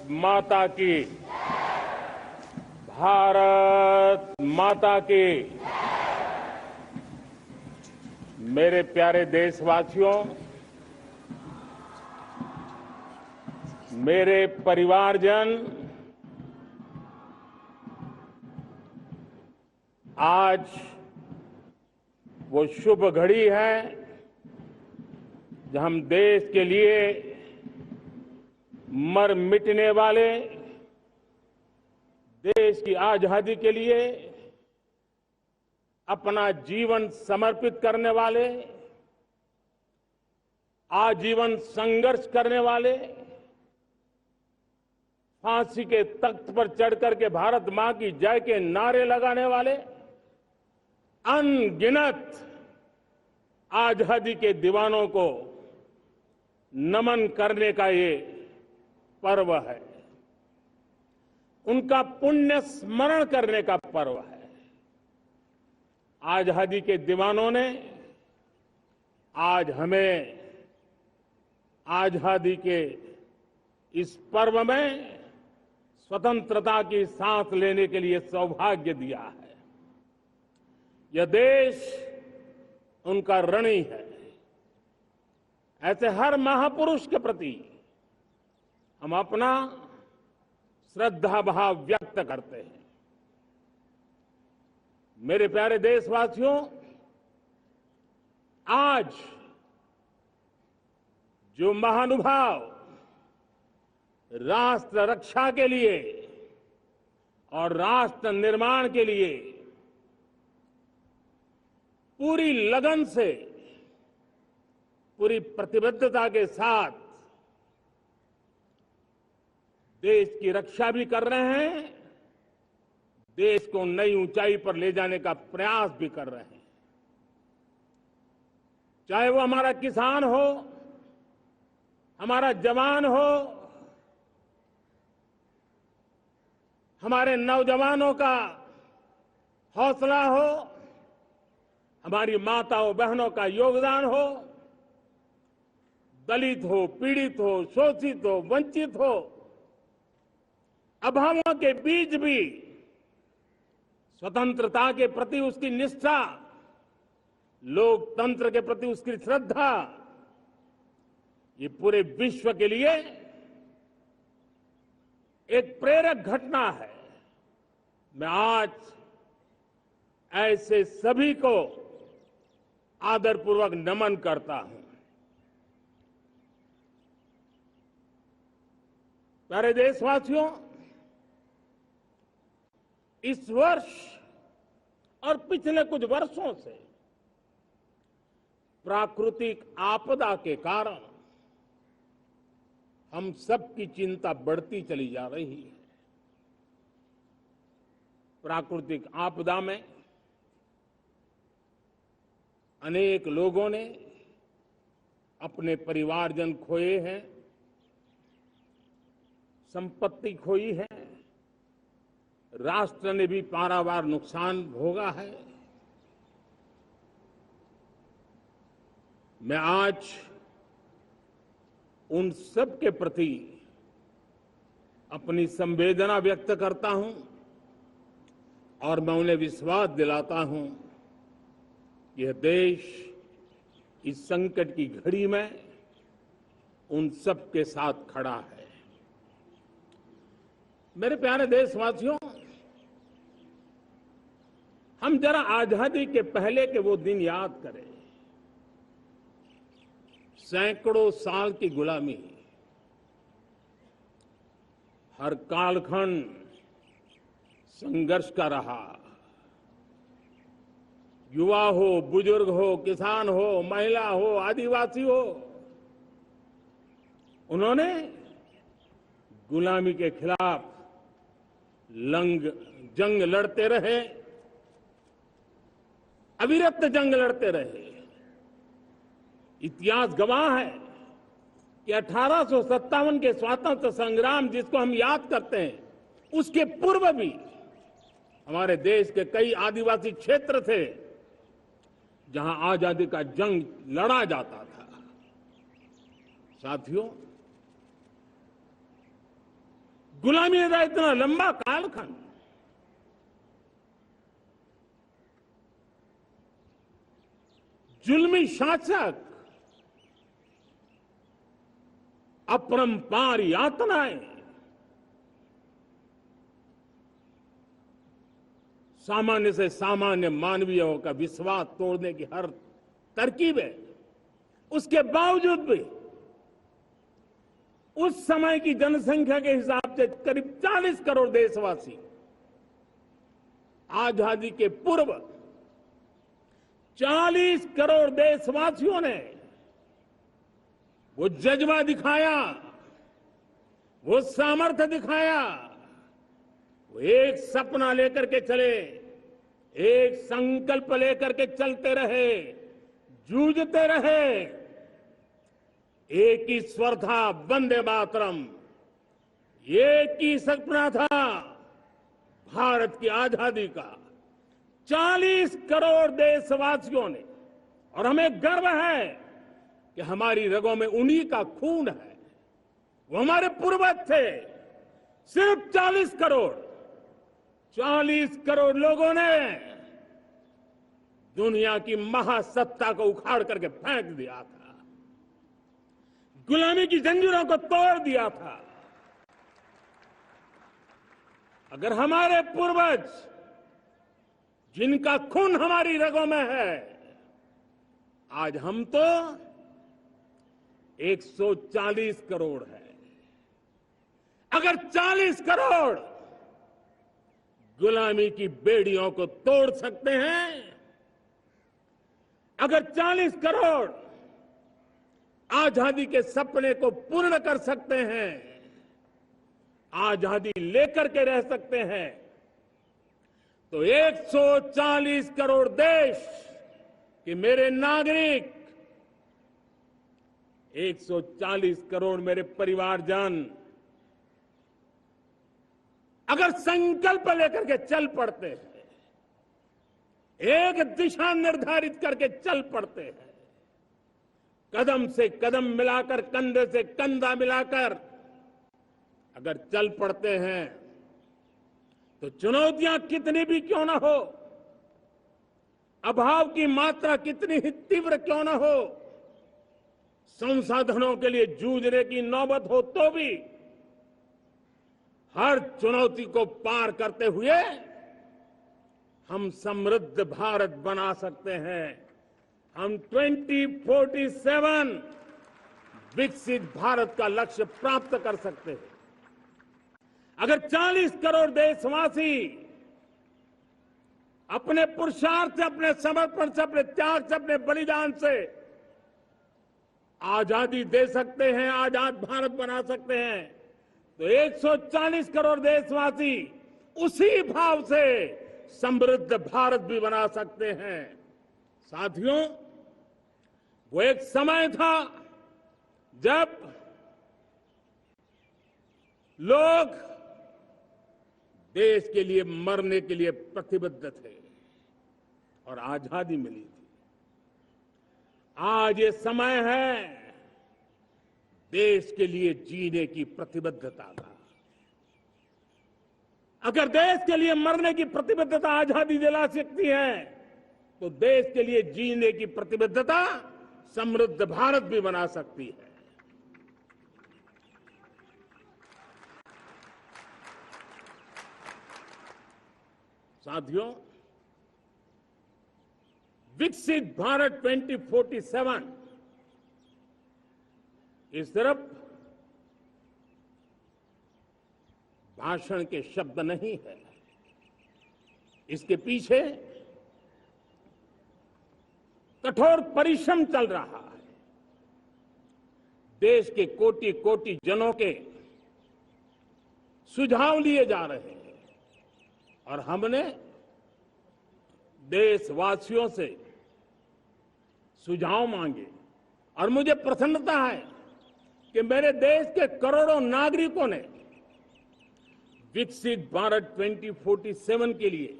माता की। भारत माता की। मेरे प्यारे देशवासियों, मेरे परिवारजन, आज वो शुभ घड़ी है जब हम देश के लिए मर मिटने वाले, देश की आजादी के लिए अपना जीवन समर्पित करने वाले, आजीवन संघर्ष करने वाले, फांसी के तख्त पर चढ़कर के भारत मां की जय के नारे लगाने वाले अनगिनत आजादी के दीवानों को नमन करने का ये पर्व है, उनका पुण्य स्मरण करने का पर्व है। आजादी के दीवानों ने आज हमें आजादी के इस पर्व में स्वतंत्रता की सांस लेने के लिए सौभाग्य दिया है। यह देश उनका ऋणी है। ऐसे हर महापुरुष के प्रति हम अपना श्रद्धा भाव व्यक्त करते हैं। मेरे प्यारे देशवासियों, आज जो महानुभाव राष्ट्र रक्षा के लिए और राष्ट्र निर्माण के लिए पूरी लगन से, पूरी प्रतिबद्धता के साथ देश की रक्षा भी कर रहे हैं, देश को नई ऊंचाई पर ले जाने का प्रयास भी कर रहे हैं, चाहे वो हमारा किसान हो, हमारा जवान हो, हमारे नौजवानों का हौसला हो, हमारी माताओं बहनों का योगदान हो, दलित हो, पीड़ित हो, शोषित हो, वंचित हो, अभावों के बीच भी स्वतंत्रता के प्रति उसकी निष्ठा, लोकतंत्र के प्रति उसकी श्रद्धा, ये पूरे विश्व के लिए एक प्रेरक घटना है। मैं आज ऐसे सभी को आदरपूर्वक नमन करता हूं। प्यारे देशवासियों, इस वर्ष और पिछले कुछ वर्षों से प्राकृतिक आपदा के कारण हम सबकी चिंता बढ़ती चली जा रही है। प्राकृतिक आपदा में अनेक लोगों ने अपने परिवारजन खोए हैं, संपत्ति खोई है, राष्ट्र ने भी पारावार नुकसान भोगा है। मैं आज उन सब के प्रति अपनी संवेदना व्यक्त करता हूं और मैं उन्हें विश्वास दिलाता हूं, यह देश इस संकट की घड़ी में उन सब के साथ खड़ा है। मेरे प्यारे देशवासियों, हम जरा आजादी के पहले के वो दिन याद करें। सैकड़ों साल की गुलामी, हर कालखंड संघर्ष का रहा। युवा हो, बुजुर्ग हो, किसान हो, महिला हो, आदिवासी हो, उन्होंने गुलामी के खिलाफ जंग लड़ते रहे, अविरत जंग लड़ते रहे। इतिहास गवाह है कि 1857 के स्वतंत्रता संग्राम जिसको हम याद करते हैं, उसके पूर्व भी हमारे देश के कई आदिवासी क्षेत्र थे जहां आजादी का जंग लड़ा जाता था। साथियों, गुलामी का इतना लंबा कालखंड, जुल्मी शासक, अपरंपार यातनाएं, सामान्य से सामान्य मानवीयों का विश्वास तोड़ने की हर तरकीब है। उसके बावजूद भी उस समय की जनसंख्या के हिसाब से करीब 40 करोड़ देशवासी आजादी के पूर्व 40 करोड़ देशवासियों ने वो जज्बा दिखाया, वो सामर्थ्य दिखाया, वो एक सपना लेकर के चले, एक संकल्प लेकर के चलते रहे, जूझते रहे। एक ही स्वर था, वंदे मातरम। एक ही सपना था, भारत की आजादी का। 40 करोड़ देशवासियों ने, और हमें गर्व है कि हमारी रगों में उन्हीं का खून है। वो हमारे पूर्वज थे। सिर्फ 40 करोड़ लोगों ने दुनिया की महासत्ता को उखाड़ करके फेंक दिया था, गुलामी की जंजीरों को तोड़ दिया था। अगर हमारे पूर्वज, जिनका खून हमारी रगों में है, आज हम तो 140 करोड़ है। अगर 40 करोड़ गुलामी की बेड़ियों को तोड़ सकते हैं, अगर 40 करोड़ आजादी के सपने को पूर्ण कर सकते हैं, आजादी लेकर के रह सकते हैं, तो 140 करोड़ देश के मेरे नागरिक, 140 करोड़ मेरे परिवारजन अगर संकल्प लेकर के चल पड़ते हैं, एक दिशा निर्धारित करके चल पड़ते हैं, कदम से कदम मिलाकर, कंधे से कंधा मिलाकर अगर चल पड़ते हैं, तो चुनौतियां कितनी भी क्यों ना हो, अभाव की मात्रा कितनी ही तीव्र क्यों ना हो, संसाधनों के लिए जूझने की नौबत हो तो भी हर चुनौती को पार करते हुए हम समृद्ध भारत बना सकते हैं। हम 2047 विकसित भारत का लक्ष्य प्राप्त कर सकते हैं। अगर 40 करोड़ देशवासी अपने पुरुषार्थ से, अपने समर्पण से, अपने त्याग से, अपने बलिदान से आजादी दे सकते हैं, आजाद भारत बना सकते हैं, तो 140 करोड़ देशवासी उसी भाव से समृद्ध भारत भी बना सकते हैं। साथियों, वो एक समय था जब लोग देश के लिए मरने के लिए प्रतिबद्ध थे और आजादी मिली थी। आज ये समय है देश के लिए जीने की प्रतिबद्धता का। अगर देश के लिए मरने की प्रतिबद्धता आजादी दिला सकती है, तो देश के लिए जीने की प्रतिबद्धता समृद्ध भारत भी बना सकती है। साथियों, विकसित भारत 2047 ये सिर्फ भाषण के शब्द नहीं है। इसके पीछे कठोर परिश्रम चल रहा है। देश के कोटि कोटि जनों के सुझाव लिए जा रहे हैं और हमने देशवासियों से सुझाव मांगे। और मुझे प्रसन्नता है कि मेरे देश के करोड़ों नागरिकों ने विकसित भारत 2047 के लिए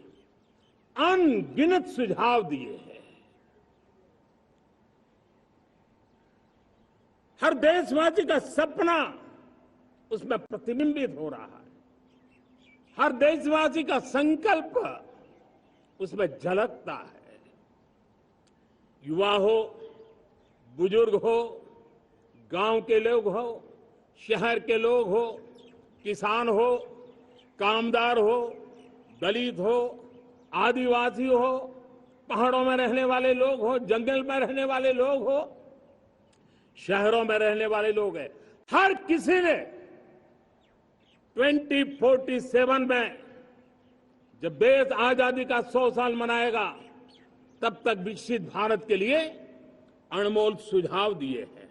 अनगिनत सुझाव दिए हैं। हर देशवासी का सपना उसमें प्रतिबिंबित हो रहा है। हर देशवासी का संकल्प उसमें झलकता है। युवा हो, बुजुर्ग हो, गांव के लोग हो, शहर के लोग हो, किसान हो, कामदार हो, दलित हो, आदिवासी हो, पहाड़ों में रहने वाले लोग हो, जंगल में रहने वाले लोग हो, शहरों में रहने वाले लोग हैं। हर किसी ने 2047 में जब देश आजादी का 100 साल मनाएगा तब तक विकसित भारत के लिए अनमोल सुझाव दिए हैं।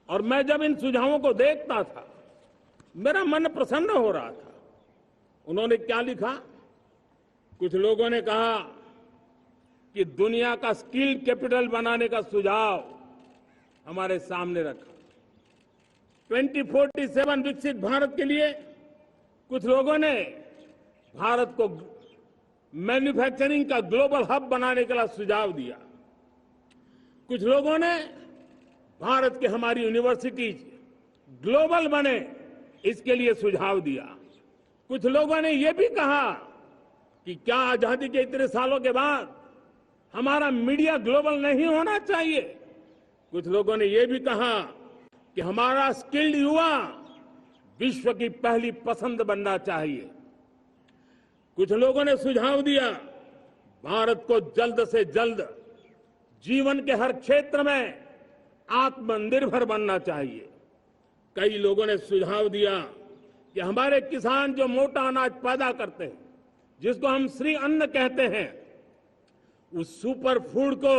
और मैं जब इन सुझावों को देखता था मेरा मन प्रसन्न हो रहा था। उन्होंने क्या लिखा? कुछ लोगों ने कहा कि दुनिया का स्किल कैपिटल बनाने का सुझाव हमारे सामने रखा। 2047 विकसित भारत के लिए कुछ लोगों ने भारत को मैन्युफैक्चरिंग का ग्लोबल हब बनाने का सुझाव दिया। कुछ लोगों ने भारत के हमारी यूनिवर्सिटीज ग्लोबल बने इसके लिए सुझाव दिया। कुछ लोगों ने यह भी कहा कि क्या आजादी के इतने सालों के बाद हमारा मीडिया ग्लोबल नहीं होना चाहिए। कुछ लोगों ने यह भी कहा कि हमारा स्किल्ड युवा विश्व की पहली पसंद बनना चाहिए। कुछ लोगों ने सुझाव दिया भारत को जल्द से जल्द जीवन के हर क्षेत्र में आत्मनिर्भर बनना चाहिए। कई लोगों ने सुझाव दिया कि हमारे किसान जो मोटा अनाज पैदा करते हैं, जिसको हम श्री अन्न कहते हैं, उस सुपर फूड को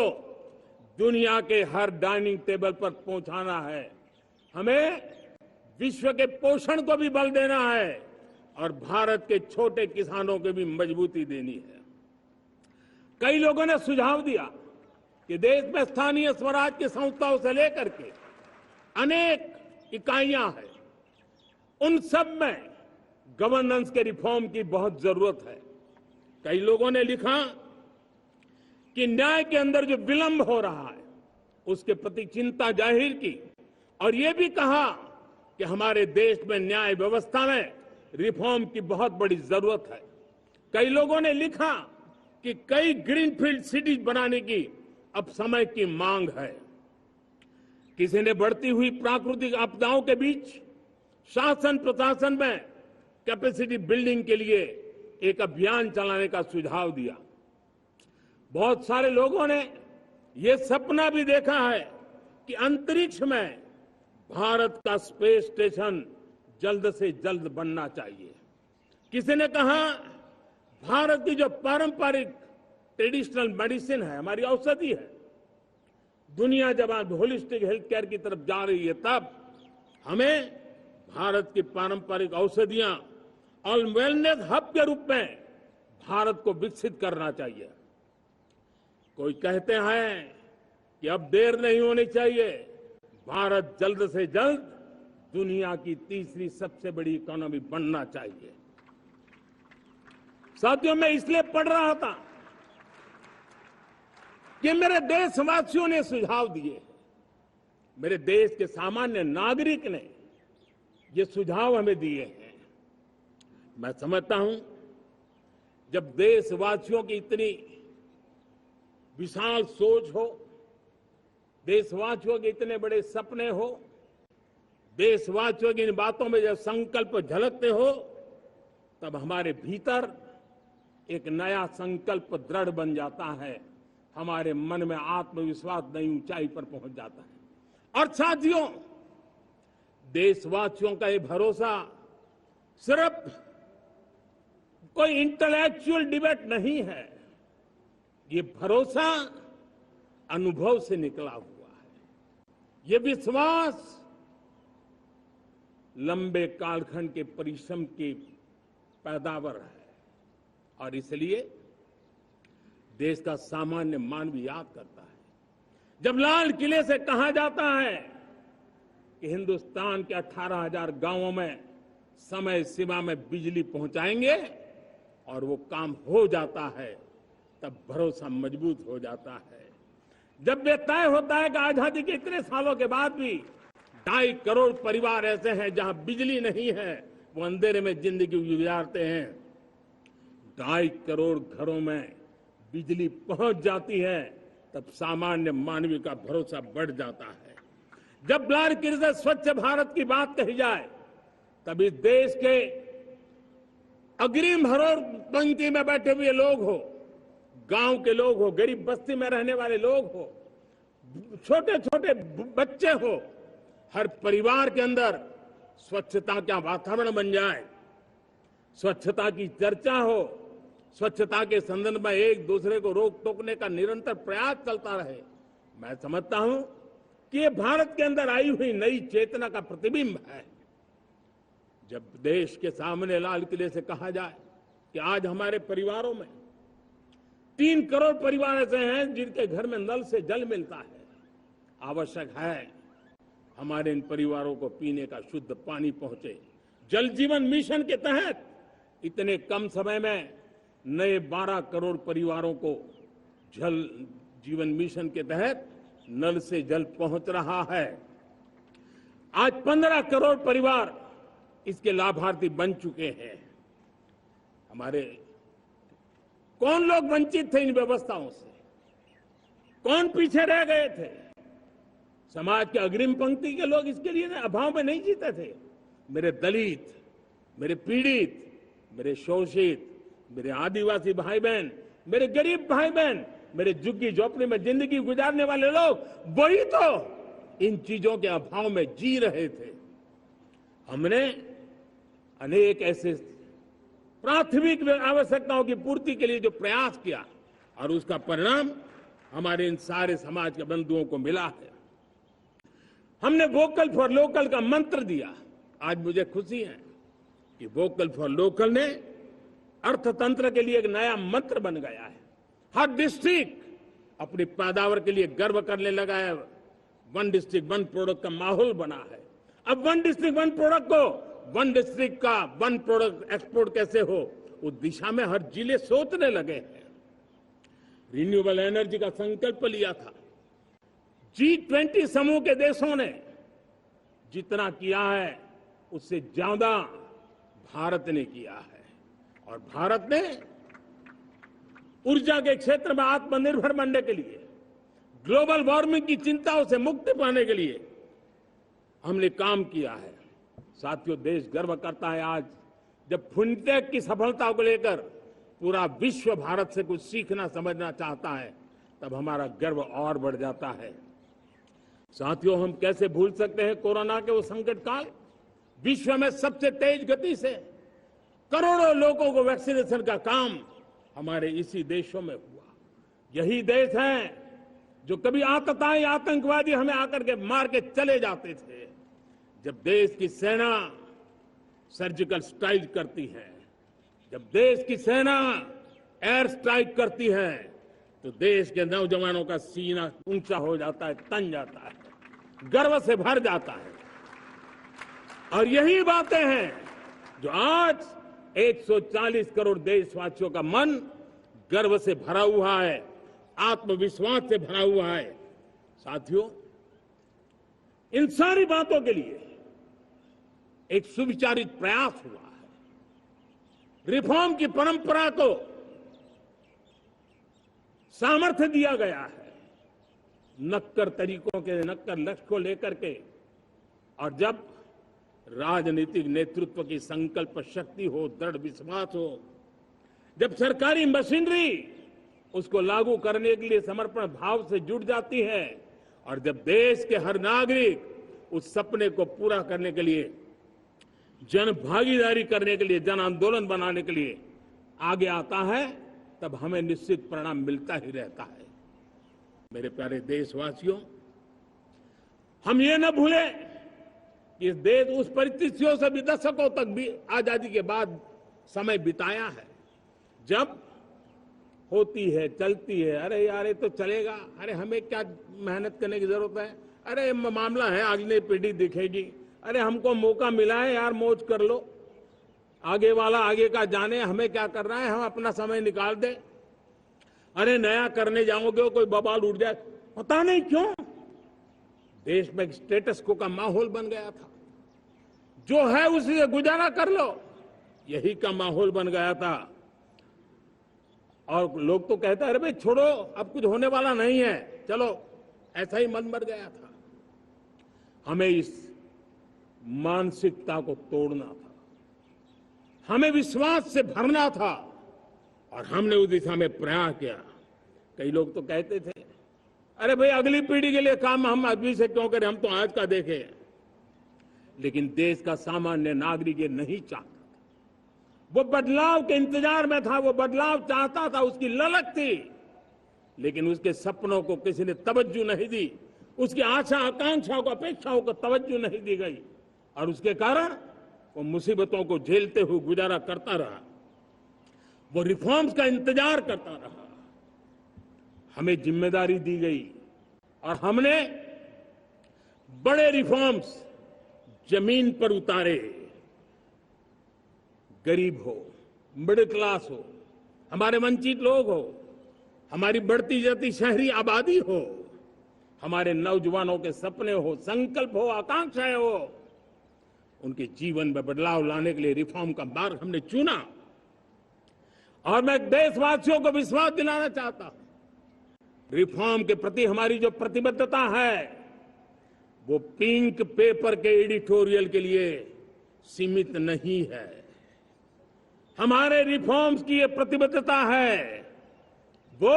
दुनिया के हर डाइनिंग टेबल पर पहुंचाना है। हमें विश्व के पोषण को भी बल देना है और भारत के छोटे किसानों को भी मजबूती देनी है। कई लोगों ने सुझाव दिया कि देश में स्थानीय स्वराज की संस्थाओं से लेकर के अनेक इकाइयां हैं, उन सब में गवर्नेंस के रिफॉर्म की बहुत जरूरत है। कई लोगों ने लिखा कि न्याय के अंदर जो विलंब हो रहा है उसके प्रति चिंता जाहिर की और ये भी कहा कि हमारे देश में न्याय व्यवस्था में रिफॉर्म की बहुत बड़ी जरूरत है। कई लोगों ने लिखा कि कई ग्रीनफील्ड सिटीज बनाने की अब समय की मांग है। किसी ने बढ़ती हुई प्राकृतिक आपदाओं के बीच शासन प्रशासन में कैपेसिटी बिल्डिंग के लिए एक अभियान चलाने का सुझाव दिया। बहुत सारे लोगों ने यह सपना भी देखा है कि अंतरिक्ष में भारत का स्पेस स्टेशन जल्द से जल्द बनना चाहिए। किसी ने कहा भारत की जो पारंपरिक ट्रेडिशनल मेडिसिन है, हमारी औषधि है, दुनिया जब आज होलिस्टिक हेल्थ केयर की तरफ जा रही है तब हमें भारत की पारंपरिक औषधियां और वेलनेस हब के रूप में भारत को विकसित करना चाहिए। कोई कहते हैं कि अब देर नहीं होनी चाहिए, भारत जल्द से जल्द दुनिया की तीसरी सबसे बड़ी इकोनॉमी बनना चाहिए। साथियों, मैं इसलिए पढ़ रहा था कि मेरे देशवासियों ने सुझाव दिए, मेरे देश के सामान्य नागरिक ने ये सुझाव हमें दिए हैं। मैं समझता हूं जब देशवासियों की इतनी विशाल सोच हो, देशवासियों के इतने बड़े सपने हो, देशवासियों की इन बातों में जब संकल्प झलकते हो तब हमारे भीतर एक नया संकल्प दृढ़ बन जाता है, हमारे मन में आत्मविश्वास नई ऊंचाई पर पहुंच जाता है। और साथियों, देशवासियों का ये भरोसा सिर्फ कोई इंटेलेक्चुअल डिबेट नहीं है, ये भरोसा अनुभव से निकला हुआ है। ये विश्वास लंबे कालखंड के परिश्रम की पैदावार है और इसलिए देश का सामान्य मानव याद करता है जब लाल किले से कहा जाता है कि हिंदुस्तान के 18,000 गांवों में समय सीमा में बिजली पहुंचाएंगे और वो काम हो जाता है, तब भरोसा मजबूत हो जाता है। जब ये तय होता है कि आजादी के इतने सालों के बाद भी 2.5 करोड़ परिवार ऐसे हैं जहां बिजली नहीं है, वो अंधेरे में जिंदगी गुजारते हैं, 2.5 करोड़ घरों में बिजली पहुंच जाती है, तब सामान्य मानवीय का भरोसा बढ़ जाता है। जब लाल-किले से स्वच्छ भारत की बात कही जाए, तब इस देश के अग्रिम हरोड़ पंक्ति में बैठे हुए लोग हो, गांव के लोग हो, गरीब बस्ती में रहने वाले लोग हो, छोटे छोटे बच्चे हो, हर परिवार के अंदर स्वच्छता का वातावरण बन जाए, स्वच्छता की चर्चा हो, स्वच्छता के संदर्भ में एक दूसरे को रोक टोकने का निरंतर प्रयास चलता रहे। मैं समझता हूं कि ये भारत के अंदर आई हुई नई चेतना का प्रतिबिंब है। जब देश के सामने लाल किले से कहा जाए कि आज हमारे परिवारों में 3 करोड़ परिवार ऐसे हैं जिनके घर में नल से जल मिलता है, आवश्यक है हमारे इन परिवारों को पीने का शुद्ध पानी पहुंचे। जल जीवन मिशन के तहत इतने कम समय में नए 12 करोड़ परिवारों को जल जीवन मिशन के तहत नल से जल पहुंच रहा है। आज 15 करोड़ परिवार इसके लाभार्थी बन चुके हैं। हमारे कौन लोग वंचित थे इन व्यवस्थाओं से? कौन पीछे रह गए थे? समाज के अग्रिम पंक्ति के लोग इसके लिए अभाव में नहीं जीते थे। मेरे दलित, मेरे पीड़ित, मेरे शोषित, मेरे आदिवासी भाई बहन, मेरे गरीब भाई बहन, मेरे झुग्गी झोपड़ी में जिंदगी गुजारने वाले लोग, वही तो इन चीजों के अभाव में जी रहे थे। हमने अनेक ऐसे प्राथमिक आवश्यकताओं की पूर्ति के लिए जो प्रयास किया और उसका परिणाम हमारे इन सारे समाज के बंधुओं को मिला है। हमने वोकल फॉर लोकल का मंत्र दिया। आज मुझे खुशी है कि वोकल फॉर लोकल ने अर्थतंत्र के लिए एक नया मंत्र बन गया है। हर डिस्ट्रिक्ट अपनी पैदावार के लिए गर्व करने लगा है। 1 डिस्ट्रिक्ट 1 प्रोडक्ट का माहौल बना है। अब 1 डिस्ट्रिक्ट 1 प्रोडक्ट को 1 डिस्ट्रिक्ट का 1 प्रोडक्ट एक्सपोर्ट कैसे हो, उस दिशा में हर जिले सोचने लगे हैं। रिन्यूएबल एनर्जी का संकल्प लिया था। G20 समूह के देशों ने जितना किया है उससे ज्यादा भारत ने किया है, और भारत ने ऊर्जा के क्षेत्र में आत्मनिर्भर बनने के लिए, ग्लोबल वार्मिंग की चिंताओं से मुक्ति पाने के लिए हमने काम किया है। साथियों, देश गर्व करता है आज जब फिनटेक की सफलता को लेकर पूरा विश्व भारत से कुछ सीखना समझना चाहता है, तब हमारा गर्व और बढ़ जाता है। साथियों, हम कैसे भूल सकते हैं कोरोना के वो संकट काल। विश्व में सबसे तेज गति से करोड़ों लोगों को वैक्सीनेशन का काम हमारे इसी देशों में हुआ। यही देश है जो कभी आतताई आतंकवादी हमें आकर के मार के चले जाते थे। जब देश की सेना सर्जिकल स्ट्राइक करती है, जब देश की सेना एयर स्ट्राइक करती है, तो देश के नौजवानों का सीना ऊंचा हो जाता है, तन जाता है, गर्व से भर जाता है। और यही बातें हैं जो आज 140 करोड़ देशवासियों का मन गर्व से भरा हुआ है, आत्मविश्वास से भरा हुआ है। साथियों, इन सारी बातों के लिए एक सुविचारित प्रयास हुआ है। रिफॉर्म की परंपरा को सामर्थ्य दिया गया है, नक्कर तरीकों के, नक्कर लक्ष्य को लेकर के। और जब राजनीतिक नेतृत्व की संकल्प शक्ति हो, दृढ़ विश्वास हो, जब सरकारी मशीनरी उसको लागू करने के लिए समर्पण भाव से जुट जाती है, और जब देश के हर नागरिक उस सपने को पूरा करने के लिए, जन भागीदारी करने के लिए, जन आंदोलन बनाने के लिए आगे आता है, तब हमें निश्चित परिणाम मिलता ही रहता है। मेरे प्यारे देशवासियों, हम ये न भूलें कि इस देश उस परिस्थितियों से भी दशकों तक भी आजादी के बाद समय बिताया है, जब होती है, चलती है, अरे यार ये तो चलेगा, अरे हमें क्या मेहनत करने की जरूरत है, अरे मामला है अगली पीढ़ी दिखेगी, अरे हमको मौका मिला है यार मौज कर लो, आगे वाला आगे का जाने, हमें क्या कर रहा है, हम अपना समय निकाल दे, अरे नया करने जाओगे कोई बवाल उठ जाए। पता नहीं क्यों देश में स्टेटस को का माहौल बन गया था। जो है उसी से गुजारा कर लो, यही का माहौल बन गया था। और लोग तो कहते हैं अरे भाई छोड़ो, अब कुछ होने वाला नहीं है, चलो, ऐसा ही मन बन गया था। हमें इस मानसिकता को तोड़ना था, हमें विश्वास से भरना था, और हमने उस दिशा में प्रयास किया। कई लोग तो कहते थे अरे भाई अगली पीढ़ी के लिए काम हम अभी से क्यों करें, हम तो आज का देखें। लेकिन देश का सामान्य नागरिक ये नहीं चाहता, वो बदलाव के इंतजार में था, वो बदलाव चाहता था, उसकी ललक थी, लेकिन उसके सपनों को किसी ने तवज्जो नहीं दी, उसकी आशा आकांक्षाओं को अपेक्षाओं को तवज्जो नहीं दी गई, और उसके कारण वो मुसीबतों को झेलते हुए गुजारा करता रहा, वो रिफॉर्म्स का इंतजार करता रहा। हमें जिम्मेदारी दी गई और हमने बड़े रिफॉर्म्स जमीन पर उतारे। गरीब हो, मिडिल क्लास हो, हमारे वंचित लोग हो, हमारी बढ़ती जाती शहरी आबादी हो, हमारे नौजवानों के सपने हो, संकल्प हो, आकांक्षाएं हो, उनके जीवन में बदलाव लाने के लिए रिफॉर्म का मार्ग हमने चुना। और मैं देशवासियों को विश्वास दिलाना चाहता हूं, रिफॉर्म के प्रति हमारी जो प्रतिबद्धता है वो पिंक पेपर के एडिटोरियल के लिए सीमित नहीं है। हमारे रिफॉर्म्स की ये प्रतिबद्धता है, वो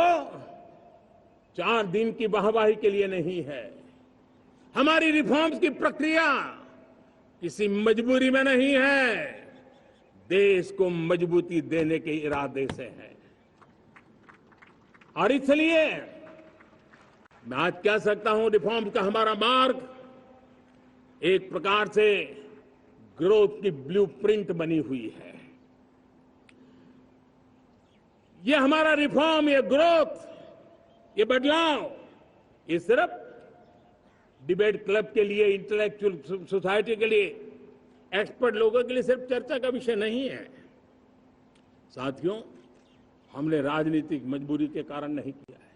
4 दिन की वाहवाही के लिए नहीं है। हमारी रिफॉर्म्स की प्रक्रिया किसी मजबूरी में नहीं है, देश को मजबूती देने के इरादे से है। और इसलिए मैं आज कह सकता हूं, रिफॉर्म का हमारा मार्ग एक प्रकार से ग्रोथ की ब्लूप्रिंट बनी हुई है। ये हमारा रिफॉर्म, ये ग्रोथ, ये बदलाव, ये सिर्फ डिबेट क्लब के लिए, इंटेलेक्चुअल सोसाइटी के लिए, एक्सपर्ट लोगों के लिए सिर्फ चर्चा का विषय नहीं है। साथियों, हमने राजनीतिक मजबूरी के कारण नहीं किया है।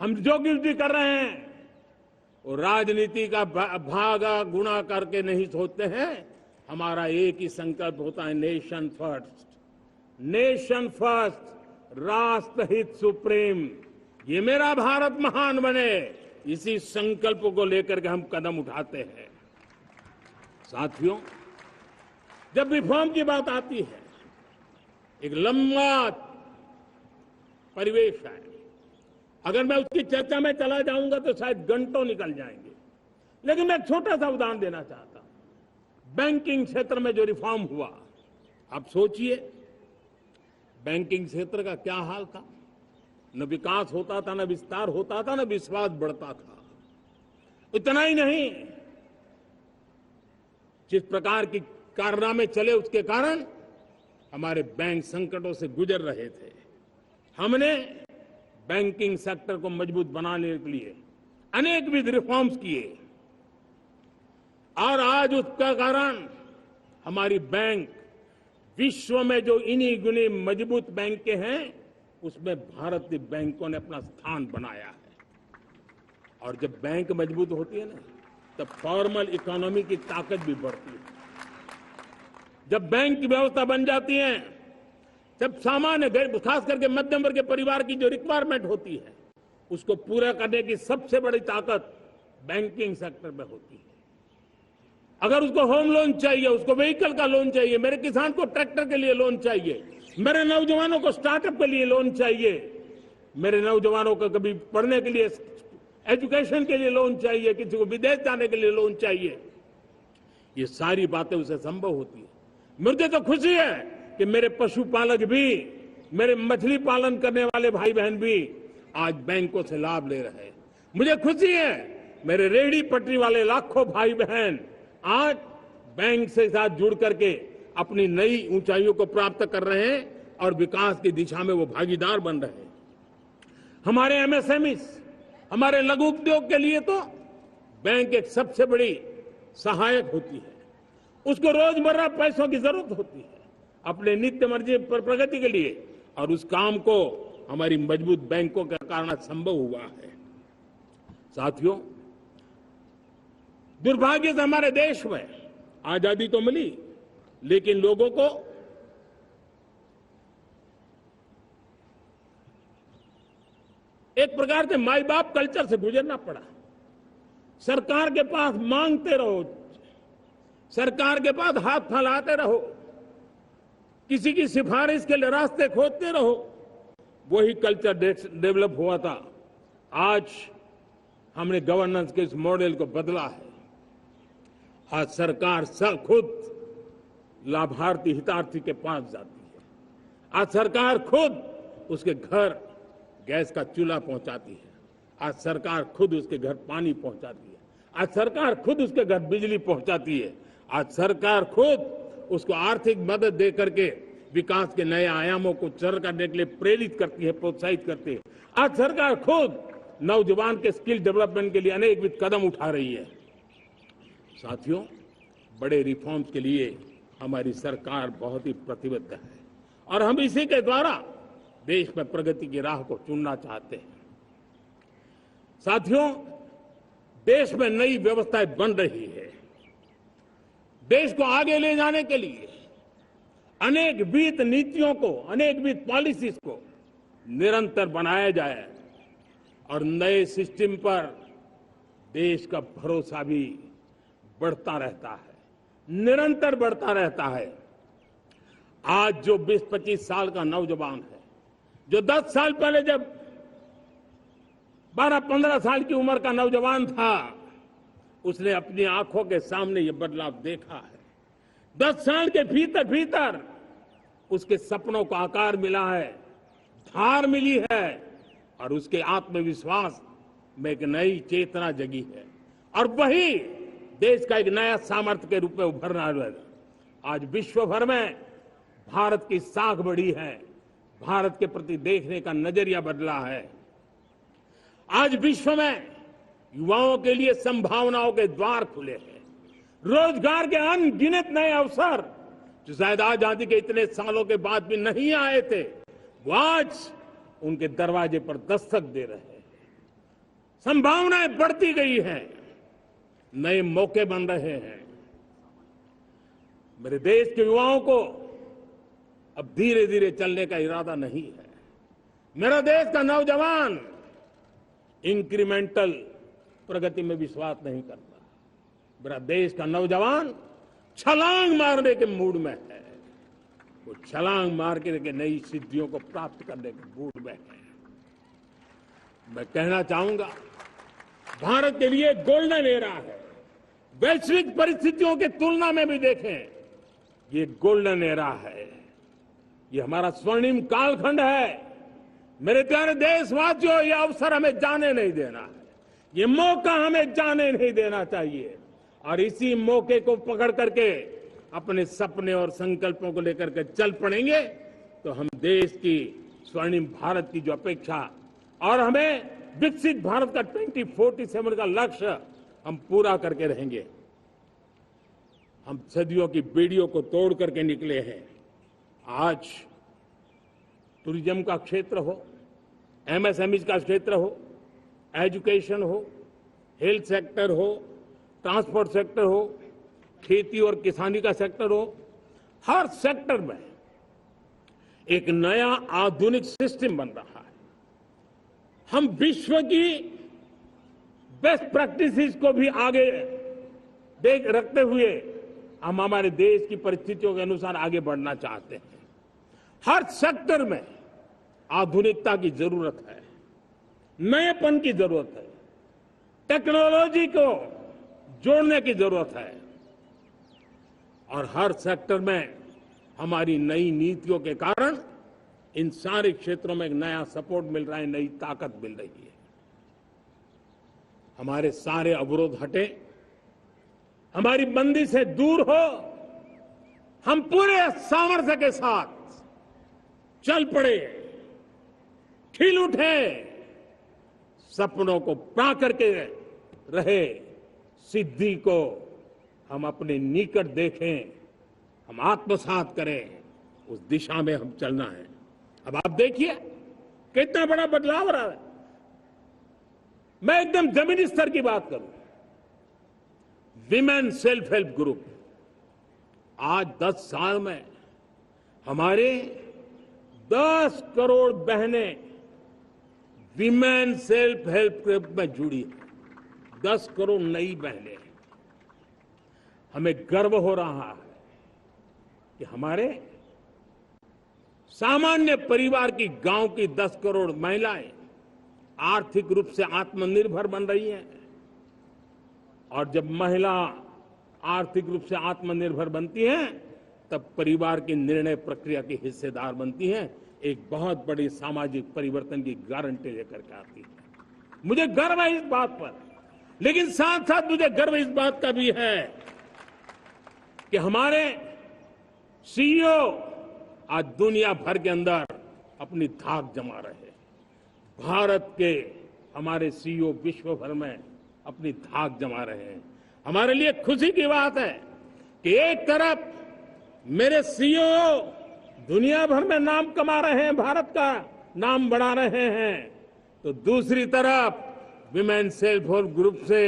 हम जो कुछ भी कर रहे हैं वो राजनीति का भागा गुणा करके नहीं सोचते हैं। हमारा एक ही संकल्प होता है, नेशन फर्स्ट, नेशन फर्स्ट, राष्ट्र हित सुप्रीम, ये मेरा भारत महान बने, इसी संकल्प को लेकर के हम कदम उठाते हैं। साथियों, जब रिफॉर्म की बात आती है, एक लंबा परिवेश है। अगर मैं उसकी चर्चा में चला जाऊंगा तो शायद घंटों निकल जाएंगे, लेकिन मैं एक छोटा सा उदाहरण देना चाहता हूं। बैंकिंग क्षेत्र में जो रिफॉर्म हुआ, आप सोचिए बैंकिंग क्षेत्र का क्या हाल था। न विकास होता था, न विस्तार होता था, न विश्वास बढ़ता था। इतना ही नहीं, जिस प्रकार की कारनामे चले उसके कारण हमारे बैंक संकटों से गुजर रहे थे। हमने बैंकिंग सेक्टर को मजबूत बनाने के लिए अनेकविध रिफॉर्म्स किए, और आज उसका कारण हमारी बैंक विश्व में जो इन्हीं गुनी मजबूत बैंक के हैं, उसमें भारतीय बैंकों ने अपना स्थान बनाया है। और जब बैंक मजबूत होती है ना, तब फॉर्मल इकोनॉमी की ताकत भी बढ़ती है। जब बैंक की व्यवस्था बन जाती है, जब सामान्य खास करके मध्यम वर्ग के परिवार की जो रिक्वायरमेंट होती है, उसको पूरा करने की सबसे बड़ी ताकत बैंकिंग सेक्टर में होती है। अगर उसको होम लोन चाहिए, उसको व्हीकल का लोन चाहिए, मेरे किसान को ट्रैक्टर के लिए लोन चाहिए, मेरे नौजवानों को स्टार्टअप के लिए लोन चाहिए, मेरे नौजवानों को कभी पढ़ने के लिए, एजुकेशन के लिए लोन चाहिए, किसी को विदेश जाने के लिए लोन चाहिए, ये सारी बातें उसे संभव होती है। मुझे तो खुशी है कि मेरे पशुपालक भी, मेरे मछली पालन करने वाले भाई बहन भी आज बैंकों से लाभ ले रहे हैं। मुझे खुशी है मेरे रेहड़ी पटरी वाले लाखों भाई बहन आज बैंक से साथ जुड़ करके अपनी नई ऊंचाइयों को प्राप्त कर रहे हैं और विकास की दिशा में वो भागीदार बन रहे हैं। हमारे एमएसएमई, हमारे लघु उद्योग के लिए तो बैंक एक सबसे बड़ी सहायक होती है। उसको रोजमर्रा पैसों की जरूरत होती है अपने नित्य मर्जी पर प्रगति के लिए, और उस काम को हमारी मजबूत बैंकों के कारण संभव हुआ है। साथियों, दुर्भाग्य से हमारे देश में आजादी तो मिली, लेकिन लोगों को एक प्रकार से माई बाप कल्चर से गुजरना पड़ा। सरकार के पास मांगते रहो, सरकार के पास हाथ फैलाते रहो, किसी की सिफारिश के लिए रास्ते खोदते रहो, वही कल्चर डेवलप हुआ था। आज हमने गवर्नेंस के इस मॉडल को बदला है। आज सरकार खुद लाभार्थी हितार्थी के पास जाती है। आज सरकार खुद उसके घर गैस का चूल्हा पहुंचाती है। आज सरकार खुद उसके घर पानी पहुंचाती है। आज सरकार खुद उसके घर बिजली पहुंचाती है। आज सरकार खुद उसको आर्थिक मदद दे करके विकास के नए आयामों को सर करने के लिए प्रेरित करती है, प्रोत्साहित करती है। आज सरकार खुद नौजवान के स्किल डेवलपमेंट के लिए अनेकविध कदम उठा रही है। साथियों, बड़े रिफॉर्म्स के लिए हमारी सरकार बहुत ही प्रतिबद्ध है और हम इसी के द्वारा देश में प्रगति की राह को चुनना चाहते हैं। साथियों, देश में नई व्यवस्थाएं बन रही है। देश को आगे ले जाने के लिए अनेकविध नीतियों को, अनेकविध पॉलिसीज को निरंतर बनाया जाए और नए सिस्टम पर देश का भरोसा भी बढ़ता रहता है, निरंतर बढ़ता रहता है। आज जो 20-25 साल का नौजवान है, जो 10 साल पहले जब 12-15 साल की उम्र का नौजवान था, उसने अपनी आंखों के सामने ये बदलाव देखा है। 10 साल के भीतर भीतर उसके सपनों को आकार मिला है, धार मिली है और उसके आत्मविश्वास में एक नई चेतना जगी है और वही देश का एक नया सामर्थ्य के रूप में उभरना है। आज विश्व भर में भारत की साख बढ़ी है, भारत के प्रति देखने का नजरिया बदला है। आज विश्व में युवाओं के लिए संभावनाओं के द्वार खुले हैं। रोजगार के अनगिनत नए अवसर जो शायद आजादी के इतने सालों के बाद भी नहीं आए थे, वो आज उनके दरवाजे पर दस्तक दे रहे हैं। संभावनाएं बढ़ती गई हैं, नए मौके बन रहे हैं। मेरे देश के युवाओं को अब धीरे धीरे चलने का इरादा नहीं है। मेरा देश का नौजवान इंक्रीमेंटल प्रगति में विश्वास नहीं करता। मेरा देश का नौजवान छलांग मारने के मूड में है। वो छलांग मार के नई सिद्धियों को प्राप्त करने के मूड में है। मैं कहना चाहूंगा, भारत के लिए गोल्डन एरा है। वैश्विक परिस्थितियों की तुलना में भी देखें, ये गोल्डन एरा है। ये हमारा स्वर्णिम कालखंड है। मेरे प्यारे देशवासियों, ये अवसर हमें जाने नहीं देना है। ये मौका हमें जाने नहीं देना चाहिए और इसी मौके को पकड़ करके अपने सपने और संकल्पों को लेकर के चल पड़ेंगे तो हम देश की स्वर्णिम भारत की जो अपेक्षा और हमें विकसित भारत का 2047 का लक्ष्य हम पूरा करके रहेंगे। हम सदियों की बेड़ियों को तोड़ करके निकले हैं। आज टूरिज्म का क्षेत्र हो, एमएसएमई का क्षेत्र हो, एजुकेशन हो, हेल्थ सेक्टर हो, ट्रांसपोर्ट सेक्टर हो, खेती और किसानी का सेक्टर हो, हर सेक्टर में एक नया आधुनिक सिस्टम बन रहा है। हम विश्व की बेस्ट प्रैक्टिसेस को भी आगे देख रखते हुए हम हमारे देश की परिस्थितियों के अनुसार आगे बढ़ना चाहते हैं। हर सेक्टर में आधुनिकता की जरूरत है, नएपन की जरूरत है, टेक्नोलॉजी को जोड़ने की जरूरत है और हर सेक्टर में हमारी नई नीतियों के कारण इन सारे क्षेत्रों में एक नया सपोर्ट मिल रहा है, नई ताकत मिल रही है। हमारे सारे अवरोध हटे, हमारी बंदी से दूर हो, हम पूरे सामर्थ्य के साथ चल पड़े, खिल उठे, सपनों को पा करके रहे, सिद्धि को हम अपने निकट देखें, हम आत्मसात करें, उस दिशा में हम चलना है। अब आप देखिए कितना बड़ा बदलाव रहा है। मैं एकदम जमीनी स्तर की बात करूं, विमेन सेल्फ हेल्प ग्रुप, आज 10 साल में हमारे 10 करोड़ बहनें विमेन सेल्फ हेल्प ग्रुप में जुड़ी हैं। 10 करोड़ नई बहनें। हमें गर्व हो रहा है कि हमारे सामान्य परिवार की गांव की 10 करोड़ महिलाएं आर्थिक रूप से आत्मनिर्भर बन रही हैं। और जब महिला आर्थिक रूप से आत्मनिर्भर बनती हैं, तब परिवार की निर्णय प्रक्रिया की हिस्सेदार बनती हैं। एक बहुत बड़ी सामाजिक परिवर्तन की गारंटी लेकर के आती है। मुझे गर्व है इस बात पर, लेकिन साथ साथ मुझे गर्व इस बात का भी है कि हमारे सीईओ आज दुनिया भर के अंदर अपनी धाक जमा रहे हैं। भारत के हमारे सीईओ विश्व भर में अपनी धाक जमा रहे हैं। हमारे लिए खुशी की बात है कि एक तरफ मेरे सीईओ दुनिया भर में नाम कमा रहे हैं, भारत का नाम बढ़ा रहे हैं, तो दूसरी तरफ विमेन सेल्फ हेल्प ग्रुप से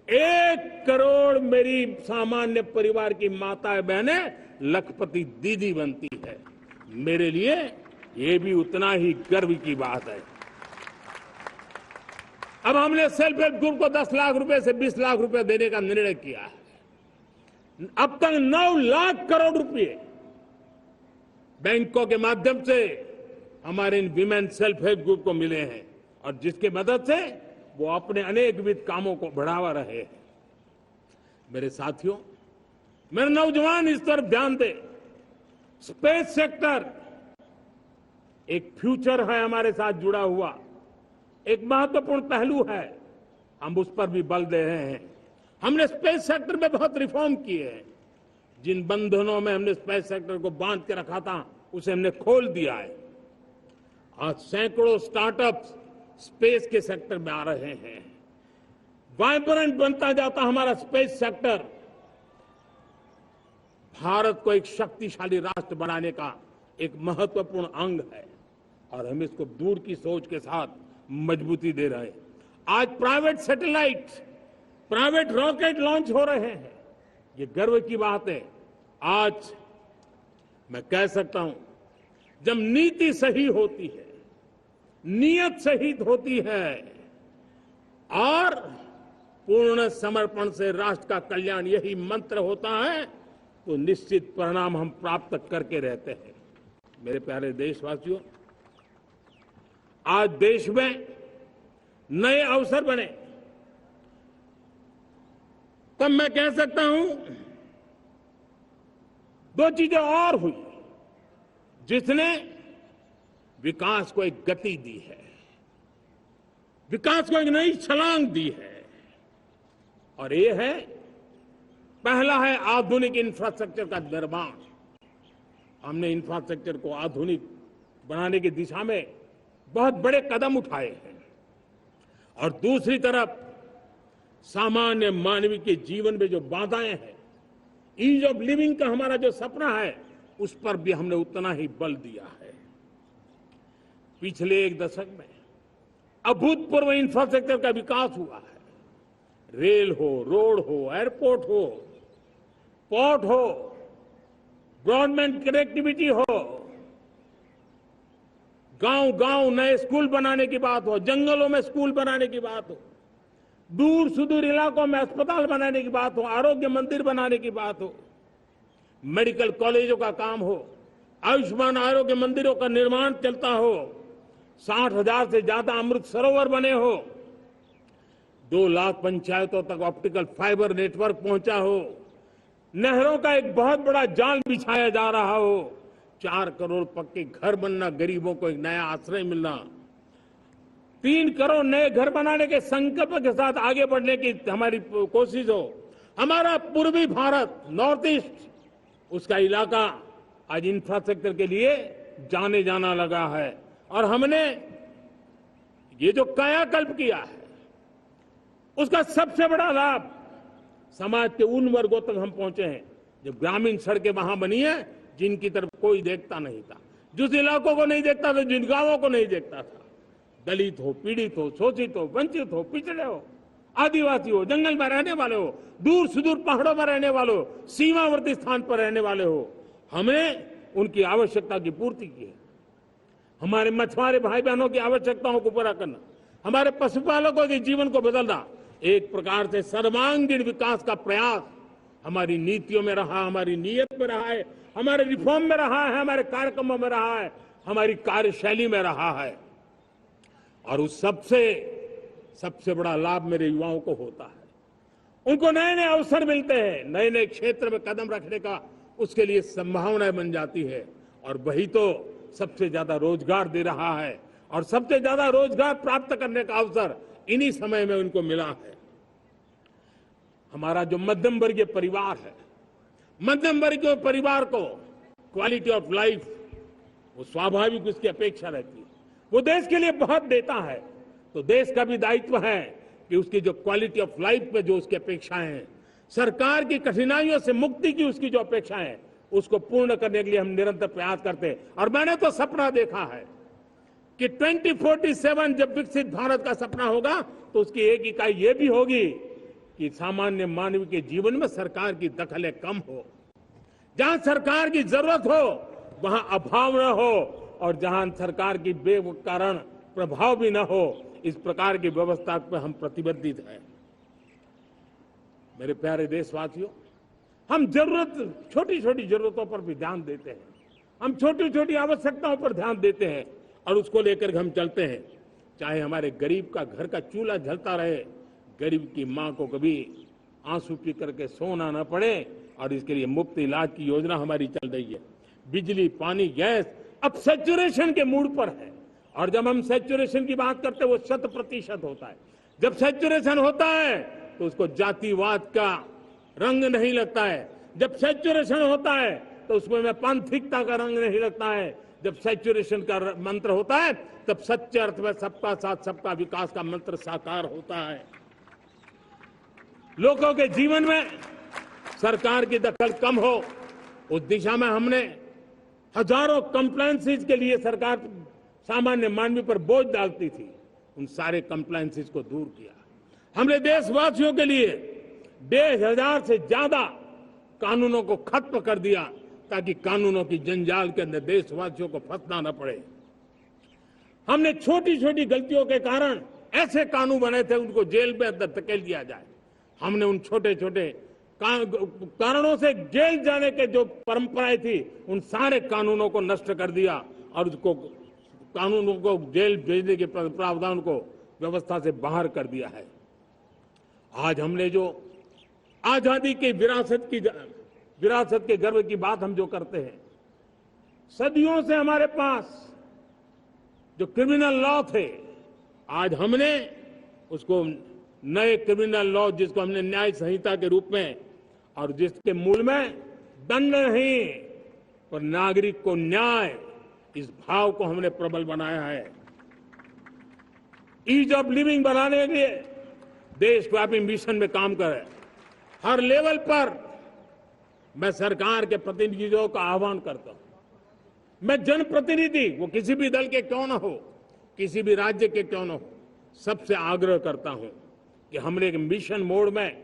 1 करोड़ मेरी सामान्य परिवार की माताएं बहनें लखपति दीदी बनती है। मेरे लिए ये भी उतना ही गर्व की बात है। अब हमने सेल्फ हेल्प ग्रुप को 10 लाख रुपए से 20 लाख रुपए देने का निर्णय किया है। अब तक 9 लाख करोड़ रुपए बैंकों के माध्यम से हमारे इन विमेन सेल्फ हेल्प ग्रुप को मिले हैं, और जिसकी मदद से वो अपने अनेकविध कामों को बढ़ावा रहे हैं। मेरे साथियों, मेरे नौजवान इस तरफ ध्यान दें। स्पेस सेक्टर एक फ्यूचर है हमारे साथ जुड़ा हुआ, एक महत्वपूर्ण पहलू है। हम उस पर भी बल दे रहे हैं। हमने स्पेस सेक्टर में बहुत रिफॉर्म किए हैं। जिन बंधनों में हमने स्पेस सेक्टर को बांध के रखा था, उसे हमने खोल दिया है। आज सैकड़ों स्टार्टअप्स स्पेस के सेक्टर में आ रहे हैं। वाइब्रेंट बनता जाता हमारा स्पेस सेक्टर भारत को एक शक्तिशाली राष्ट्र बनाने का एक महत्वपूर्ण अंग है, और हम इसको दूर की सोच के साथ मजबूती दे रहे हैं। आज private satellite, private rocket launch हो रहे हैं। ये गर्व की बात है। आज मैं कह सकता हूं, जब नीति सही होती है, नियत सही होती है और पूर्ण समर्पण से राष्ट्र का कल्याण यही मंत्र होता है, तो निश्चित परिणाम हम प्राप्त करके रहते हैं। मेरे प्यारे देशवासियों, आज देश में नए अवसर बने, तब मैं कह सकता हूं 2 चीजें और हुई जिसने विकास को एक गति दी है, विकास को एक नई छलांग दी है। और ये है, पहला है आधुनिक इंफ्रास्ट्रक्चर का निर्माण। हमने इंफ्रास्ट्रक्चर को आधुनिक बनाने की दिशा में बहुत बड़े कदम उठाए हैं। और दूसरी तरफ सामान्य मानवीय के जीवन में जो बाधाएं हैं, ईज ऑफ लिविंग का हमारा जो सपना है, उस पर भी हमने उतना ही बल दिया है। पिछले 1 दशक में अभूतपूर्व इंफ्रास्ट्रक्चर का विकास हुआ है। रेल हो, रोड हो, एयरपोर्ट हो, पोर्ट हो, ब्रॉडबैंड कनेक्टिविटी हो, गांव गांव नए स्कूल बनाने की बात हो, जंगलों में स्कूल बनाने की बात हो, दूर सुदूर इलाकों में अस्पताल बनाने की बात हो, आरोग्य मंदिर बनाने की बात हो, मेडिकल कॉलेजों का काम हो, आयुष्मान आरोग्य मंदिरों का निर्माण चलता हो, 60,000 से ज्यादा अमृत सरोवर बने हो, 2 लाख पंचायतों तक ऑप्टिकल फाइबर नेटवर्क पहुंचा हो, नहरों का एक बहुत बड़ा जाल बिछाया जा रहा हो, 4 करोड़ पक्के घर बनना, गरीबों को एक नया आश्रय मिलना, 3 करोड़ नए घर बनाने के संकल्प के साथ आगे बढ़ने की हमारी कोशिश हो। हमारा पूर्वी भारत, नॉर्थ ईस्ट, उसका इलाका आज इंफ्रास्ट्रक्चर के लिए जाने जाना लगा है। और हमने ये जो कायाकल्प किया है, उसका सबसे बड़ा लाभ समाज के उन वर्गों तक हम पहुंचे हैं जो ग्रामीण सड़कें वहां बनी है, जिनकी तरफ कोई देखता नहीं था, जिस इलाकों को नहीं देखता था, जिन गांवों को नहीं देखता था। दलित हो, पीड़ित हो, शोषित हो, वंचित हो, पिछड़े हो, आदिवासी हो, जंगल में रहने वाले हो, दूर सुदूर पहाड़ों में रहने वाले हो, सीमावर्ती स्थान पर रहने वाले हो, हमने उनकी आवश्यकता की पूर्ति की है। हमारे मछुआरे भाई बहनों की आवश्यकताओं को पूरा करना, हमारे पशुपालकों के जीवन को बदलना, एक प्रकार से सर्वांगीण विकास का प्रयास हमारी नीतियों में रहा, हमारी नीयत में रहा है, हमारे रिफॉर्म में रहा है, हमारे कार्यक्रमों में रहा है, हमारी कार्यशैली में रहा है। और उस सबसे बड़ा लाभ मेरे युवाओं को होता है। उनको नए नए अवसर मिलते हैं, नए नए क्षेत्र में कदम रखने का उसके लिए संभावनाएं बन जाती है, और वही तो सबसे ज्यादा रोजगार दे रहा है। और सबसे ज्यादा रोजगार प्राप्त करने का अवसर इन्हीं समय में उनको मिला है। हमारा जो मध्यम वर्गीय परिवार है, मध्यम वर्गीय परिवार को क्वालिटी ऑफ लाइफ, वो स्वाभाविक उसकी अपेक्षा रहती है। वो देश के लिए बहुत देता है, तो देश का भी दायित्व है कि उसकी जो क्वालिटी ऑफ लाइफ में जो उसकी अपेक्षाएं हैं, सरकार की कठिनाइयों से मुक्ति की उसकी जो अपेक्षाएं हैं, उसको पूर्ण करने के लिए हम निरंतर प्रयास करते हैं। और मैंने तो सपना देखा है कि 2047 जब विकसित भारत का सपना होगा, तो उसकी एक इकाई ये भी होगी कि सामान्य मानव के जीवन में सरकार की दखलें कम हो, जहां सरकार की जरूरत हो वहां अभाव न हो, और जहां सरकार की बेकारण प्रभाव भी न हो, इस प्रकार की व्यवस्था पर हम प्रतिबद्ध हैं। मेरे प्यारे देशवासियों, हम छोटी छोटी जरूरतों पर भी ध्यान देते हैं, हम छोटी छोटी आवश्यकताओं पर ध्यान देते हैं और उसको लेकर हम चलते हैं। चाहे हमारे गरीब का घर का चूल्हा जलता रहे, गरीब की मां को कभी आंसू पी करके सोना न पड़े, और इसके लिए मुफ्त इलाज की योजना हमारी चल रही है। बिजली, पानी, गैस अब सैचुरेशन के मूड पर है, और जब हम सैचुरेशन की बात करते हैं वो 100% होता है। जब सैचुरेशन होता है तो उसको जातिवाद का रंग नहीं लगता है। जब सैचुरेशन होता है तो उसमें पांथिकता का रंग नहीं लगता है। जब सैचुरेशन का मंत्र होता है तब सच्चे अर्थ में सबका साथ सबका विकास का मंत्र साकार होता है। लोगों के जीवन में सरकार की दखल कम हो, उस दिशा में हमने हजारों कंप्लायंसेस के लिए सरकार सामान्य मानवी पर बोझ डालती थी, उन सारे कंप्लायंसेस को दूर किया। हमने देशवासियों के लिए 1,500 से ज्यादा कानूनों को खत्म कर दिया, ताकि कानूनों की जंजाल के अंदर देशवासियों को फंसना न पड़े। हमने छोटी छोटी गलतियों के कारण ऐसे कानून बने थे उनको जेल में अंदर धकेल दिया जाए। हमने उन छोटे छोटे कारणों से जेल जाने के जो परंपराएं थी, उन सारे कानूनों को नष्ट कर दिया और उसको कानूनों को जेल भेजने के प्रावधान को व्यवस्था से बाहर कर दिया है। आज हमने जो आजादी की विरासत के गर्व की बात हम जो करते हैं, सदियों से हमारे पास जो क्रिमिनल लॉ थे, आज हमने उसको नए क्रिमिनल लॉ, जिसको हमने न्याय संहिता के रूप में, और जिसके मूल में दंड नहीं पर नागरिक को न्याय, इस भाव को हमने प्रबल बनाया है। ईज ऑफ लिविंग बनाने के लिए देशव्यापी मिशन में काम करे। हर लेवल पर मैं सरकार के प्रतिनिधियों का आह्वान करता हूं। मैं जनप्रतिनिधि, वो किसी भी दल के क्यों न हो, किसी भी राज्य के क्यों न हो, सबसे आग्रह करता हूं कि हमने एक मिशन मोड में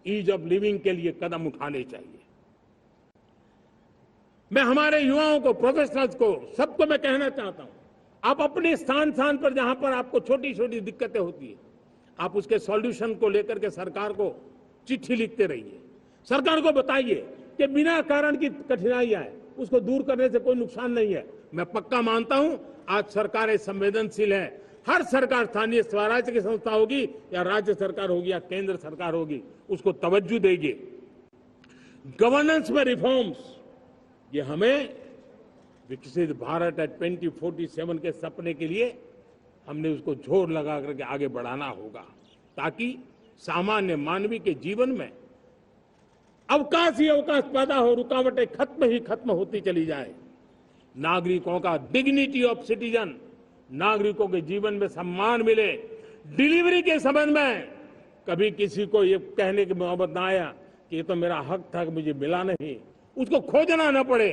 ईज ऑफ लिविंग के लिए कदम उठाने चाहिए। मैं हमारे युवाओं को, प्रोफेशनल्स को, सबको मैं कहना चाहता हूं, आप अपने स्थान पर जहां पर आपको छोटी छोटी दिक्कतें होती है, आप उसके सॉल्यूशन को लेकर के सरकार को चिट्ठी लिखते रहिए। सरकार को बताइए कि बिना कारण की कठिनाइयां है, उसको दूर करने से कोई नुकसान नहीं है। मैं पक्का मानता हूं आज सरकारें संवेदनशील है। हर सरकार, स्थानीय स्वराज की संस्था होगी या राज्य सरकार होगी या केंद्र सरकार होगी, उसको तवज्जो देगी। गवर्नेंस में रिफॉर्म्स, ये हमें विकसित भारत 2047 के सपने के लिए हमने उसको जोर लगा करके आगे बढ़ाना होगा, ताकि सामान्य मानवी के जीवन में अवकाश ही अवकाश पैदा हो, रुकावटें खत्म होती चली जाए। नागरिकों का डिग्निटी ऑफ सिटीजन, नागरिकों के जीवन में सम्मान मिले। डिलीवरी के संबंध में कभी किसी को ये कहने की मोहब्बत ना आया कि ये तो मेरा हक था, मुझे मिला नहीं, उसको खोजना न पड़े।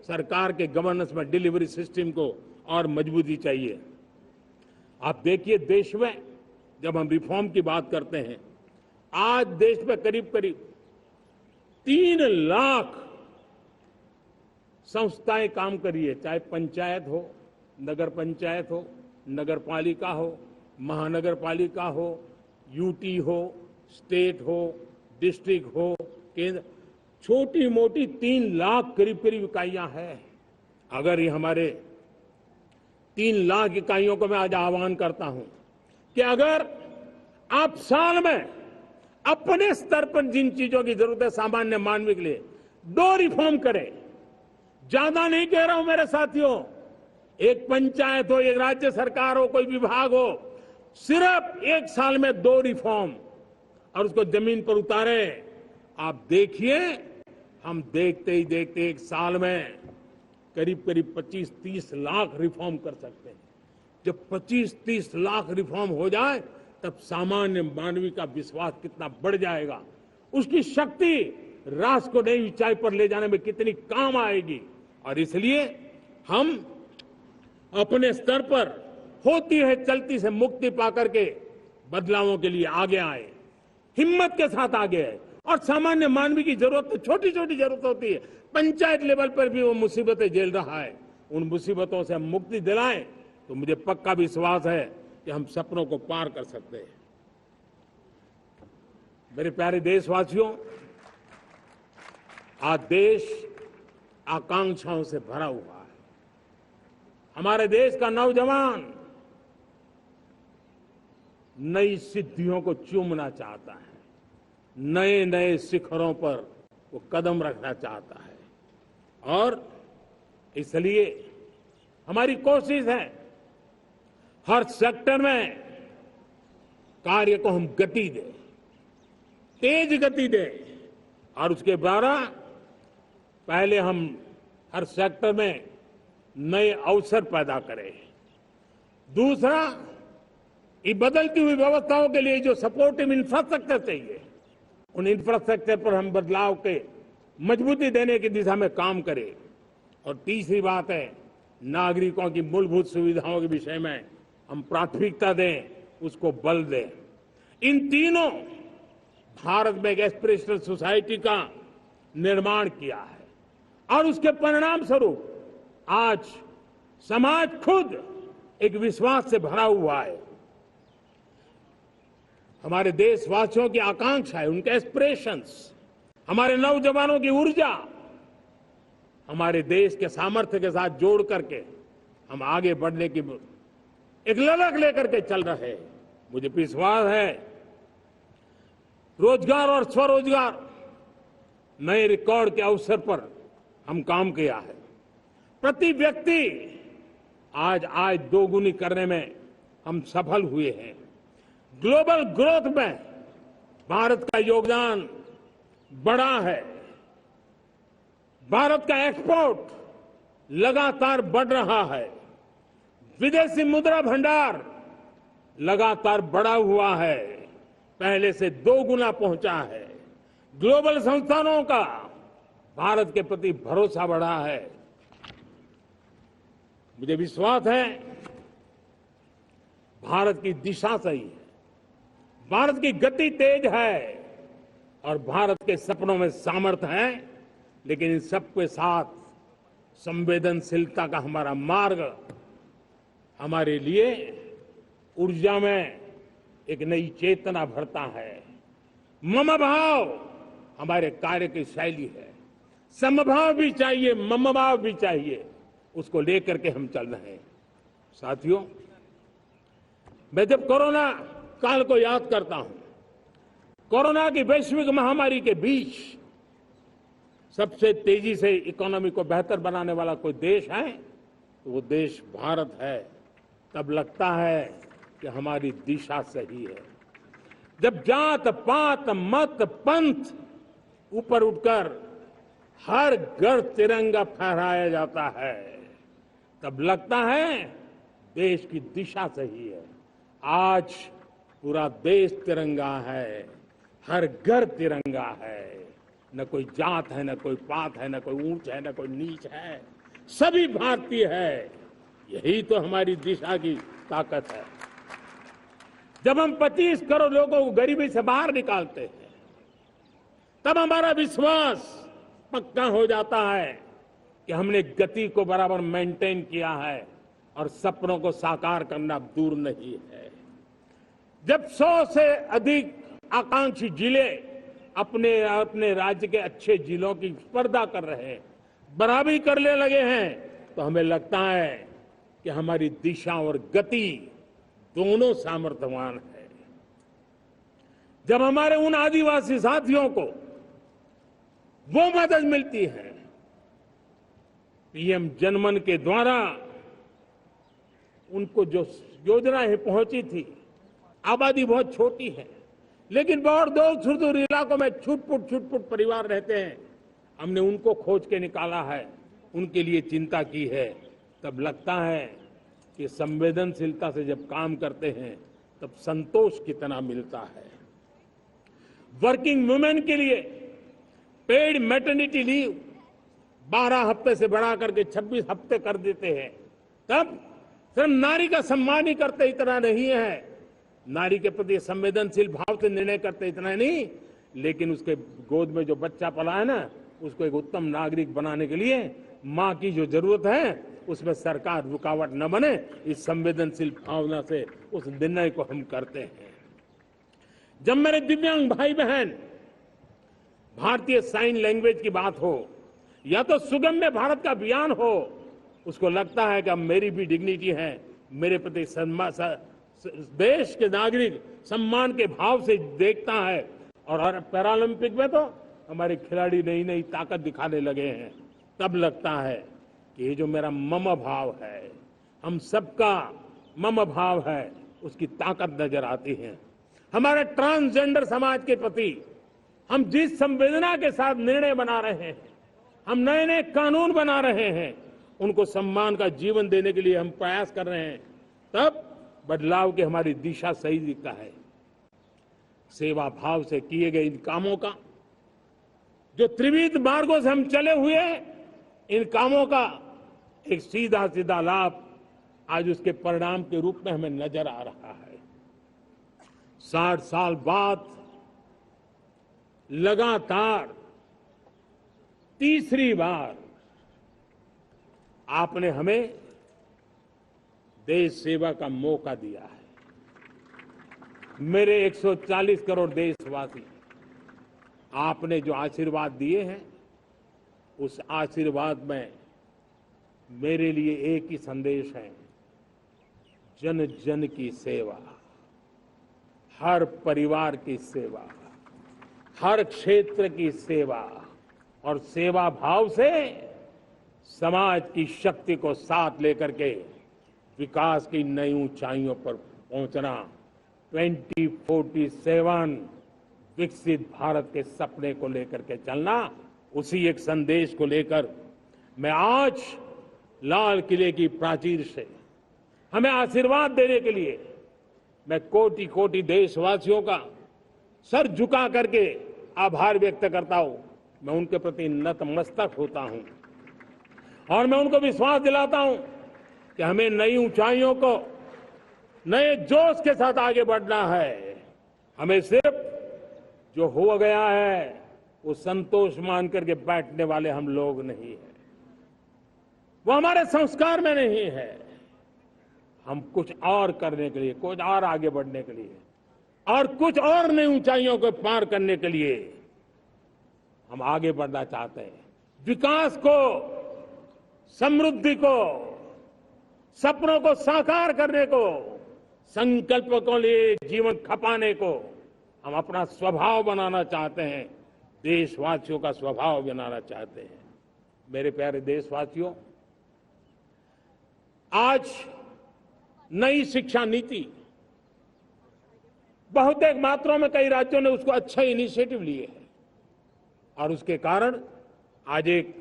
सरकार के गवर्नेंस में डिलीवरी सिस्टम को और मजबूती चाहिए। आप देखिए, देश में जब हम रिफॉर्म की बात करते हैं आज देश में करीब करीब 3 लाख संस्थाएं काम कर रही है, चाहे पंचायत हो, नगर पंचायत हो, नगर पालिका हो, महानगर पालिका हो, यूटी हो, स्टेट हो, डिस्ट्रिक्ट हो, केंद्र, छोटी मोटी 3 लाख करीब करीब इकाइयां हैं। अगर ये हमारे 3 लाख इकाइयों को मैं आज आह्वान करता हूं कि अगर आप साल में अपने स्तर पर जिन चीजों की जरूरत है सामान्य मानव के लिए 2 रिफॉर्म करें, ज्यादा नहीं कह रहा हूं मेरे साथियों, एक पंचायत हो, एक राज्य सरकार हो, कोई विभाग हो, सिर्फ 1 साल में 2 रिफॉर्म और उसको जमीन पर उतारे। आप देखिए, हम देखते ही देखते 1 साल में करीब करीब 25-30 लाख रिफॉर्म कर सकते हैं। जब 25-30 लाख रिफॉर्म हो जाए तब सामान्य मानवी का विश्वास कितना बढ़ जाएगा, उसकी शक्ति राष्ट्र को नई ऊंचाई पर ले जाने में कितनी काम आएगी। और इसलिए हम अपने स्तर पर होती है चलती से मुक्ति पाकर के बदलावों के लिए आगे आए, हिम्मत के साथ आगे आए। और सामान्य मानवी की जरूरत, छोटी छोटी जरूरत होती है, पंचायत लेवल पर भी वो मुसीबतें झेल रहा है, उन मुसीबतों से हम मुक्ति दिलाएं तो मुझे पक्का विश्वास है कि हम सपनों को पार कर सकते हैं। मेरे प्यारे देशवासियों, आज देश आकांक्षाओं से भरा हुआ है। हमारे देश का नौजवान नई सिद्धियों को चूमना चाहता है, नए नए शिखरों पर वो कदम रखना चाहता है और इसलिए हमारी कोशिश है हर सेक्टर में कार्य को हम गति दें, तेज गति दें और उसके द्वारा पहले हम हर सेक्टर में नए अवसर पैदा करें। दूसरा, ये बदलती हुई व्यवस्थाओं के लिए जो सपोर्टिव इंफ्रास्ट्रक्चर चाहिए, उन इंफ्रास्ट्रक्चर पर हम बदलाव के मजबूती देने की दिशा में काम करें। और तीसरी बात है, नागरिकों की मूलभूत सुविधाओं के विषय में हम प्राथमिकता दें, उसको बल दें। इन तीनों भारत में एक एस्पिरेशनल सोसाइटी का निर्माण किया है और उसके परिणाम स्वरूप आज समाज खुद एक विश्वास से भरा हुआ है। हमारे देशवासियों की आकांक्षा है, उनके एस्पिरेशंस, हमारे नौजवानों की ऊर्जा, हमारे देश के सामर्थ्य के साथ जोड़ करके हम आगे बढ़ने की एक ललक लेकर के चल रहे हैं। मुझे विश्वास है रोजगार और स्वरोजगार नए रिकॉर्ड के अवसर पर हम काम किया है। प्रति व्यक्ति आज आय दोगुनी करने में हम सफल हुए हैं। ग्लोबल ग्रोथ में भारत का योगदान बड़ा है। भारत का एक्सपोर्ट लगातार बढ़ रहा है। विदेशी मुद्रा भंडार लगातार बढ़ा हुआ है, पहले से 2 गुना पहुंचा है। ग्लोबल संस्थानों का भारत के प्रति भरोसा बढ़ा है। मुझे विश्वास है भारत की दिशा सही है, भारत की गति तेज है और भारत के सपनों में सामर्थ्य है, लेकिन इन सबके साथ संवेदनशीलता का हमारा मार्ग हमारे लिए ऊर्जा में एक नई चेतना भरता है। मम भाव हमारे कार्य की शैली है। समभाव भी चाहिए, मम भाव भी चाहिए, उसको लेकर के हम चल रहे हैं। साथियों, मैं जब कोरोना काल को याद करता हूं, कोरोना की वैश्विक महामारी के बीच सबसे तेजी से इकोनॉमी को बेहतर बनाने वाला कोई देश है तो वो देश भारत है। तब लगता है कि हमारी दिशा सही है। जब जात पात मत पंथ ऊपर उठकर हर घर तिरंगा फहराया जाता है, तब लगता है देश की दिशा सही है। आज पूरा देश तिरंगा है, हर घर तिरंगा है। न कोई जात है, न कोई पात है, न कोई ऊंच है, न कोई नीच है, सभी भारतीय है। यही तो हमारी दिशा की ताकत है। जब हम 25 करोड़ लोगों को गरीबी से बाहर निकालते हैं, तब हमारा विश्वास पक्का हो जाता है कि हमने गति को बराबर मेंटेन किया है और सपनों को साकार करना दूर नहीं है। जब 100 से अधिक आकांक्षी जिले अपने अपने राज्य के अच्छे जिलों की स्पर्धा कर रहे हैं, बराबरी करने लगे हैं, तो हमें लगता है कि हमारी दिशा और गति दोनों सामर्थ्यवान है। जब हमारे उन आदिवासी साथियों को वो मदद मिलती है, पीएम जनमन के द्वारा उनको जो योजनाएं पहुंची थी, आबादी बहुत छोटी है, लेकिन बहुत दूर सुदूर इलाकों में छुटपुट परिवार रहते हैं, हमने उनको खोज के निकाला है, उनके लिए चिंता की है। तब लगता है कि संवेदनशीलता से जब काम करते हैं तब संतोष कितना मिलता है। वर्किंग वुमेन के लिए पेड मैटरनिटी लीव 12 हफ्ते से बढ़ा करके 26 हफ्ते कर देते हैं। तब सिर्फ नारी का सम्मान ही करते इतना नहीं है, नारी के प्रति संवेदनशील भाव से निर्णय करते इतना नहीं, लेकिन उसके गोद में जो बच्चा पला है ना, उसको एक उत्तम नागरिक बनाने के लिए मां की जो जरूरत है उसमें सरकार रुकावट न बने, इस संवेदनशील भावना से उस निर्णय को हम करते हैं। जब मेरे दिव्यांग भाई बहन भारतीय साइन लैंग्वेज की बात हो या तो सुगम्य भारत का अभियान हो, उसको लगता है कि अब मेरी भी डिग्निटी है, मेरे प्रति देश के नागरिक सम्मान के भाव से देखता है। और पैरालंपिक में तो हमारे खिलाड़ी नई नई ताकत दिखाने लगे हैं, तब लगता है कि ये जो मेरा मम भाव है, हम सबका मम भाव है, उसकी ताकत नजर आती है। हमारे ट्रांसजेंडर समाज के प्रति हम जिस संवेदना के साथ निर्णय बना रहे हैं, हम नए नए कानून बना रहे हैं, उनको सम्मान का जीवन देने के लिए हम प्रयास कर रहे हैं, तब बदलाव की हमारी दिशा सही दिखता है। सेवा भाव से किए गए इन कामों का, जो त्रिविध मार्गों से हम चले हुए, इन कामों का एक सीधा सीधा लाभ आज उसके परिणाम के रूप में हमें नजर आ रहा है। 60 साल बाद लगातार तीसरी बार आपने हमें देश सेवा का मौका दिया है। मेरे 140 करोड़ देशवासी, आपने जो आशीर्वाद दिए हैं, उस आशीर्वाद में मेरे लिए एक ही संदेश है, जन जन की सेवा, हर परिवार की सेवा, हर क्षेत्र की सेवा, और सेवा भाव से समाज की शक्ति को साथ लेकर के विकास की नई ऊंचाइयों पर पहुंचना। 2047 विकसित भारत के सपने को लेकर के चलना, उसी एक संदेश को लेकर मैं आज लाल किले की प्राचीर से हमें आशीर्वाद देने के लिए मैं कोटि कोटि देशवासियों का सर झुका करके आभार व्यक्त करता हूं। मैं उनके प्रति नतमस्तक होता हूं और मैं उनको विश्वास दिलाता हूं कि हमें नई ऊंचाइयों को नए जोश के साथ आगे बढ़ना है। हमें सिर्फ जो हो गया है वो संतोष मान करके बैठने वाले हम लोग नहीं हैं, वो हमारे संस्कार में नहीं है। हम कुछ और करने के लिए, कुछ और आगे बढ़ने के लिए और कुछ और नई ऊंचाइयों को पार करने के लिए हम आगे बढ़ना चाहते हैं। विकास को, समृद्धि को, सपनों को साकार करने को, संकल्प को लिए जीवन खपाने को हम अपना स्वभाव बनाना चाहते हैं, देशवासियों का स्वभाव बनाना चाहते हैं। मेरे प्यारे देशवासियों, आज नई शिक्षा नीति बहुतेक मात्रा में कई राज्यों ने उसको अच्छा इनिशिएटिव लिए हैं और उसके कारण आज एक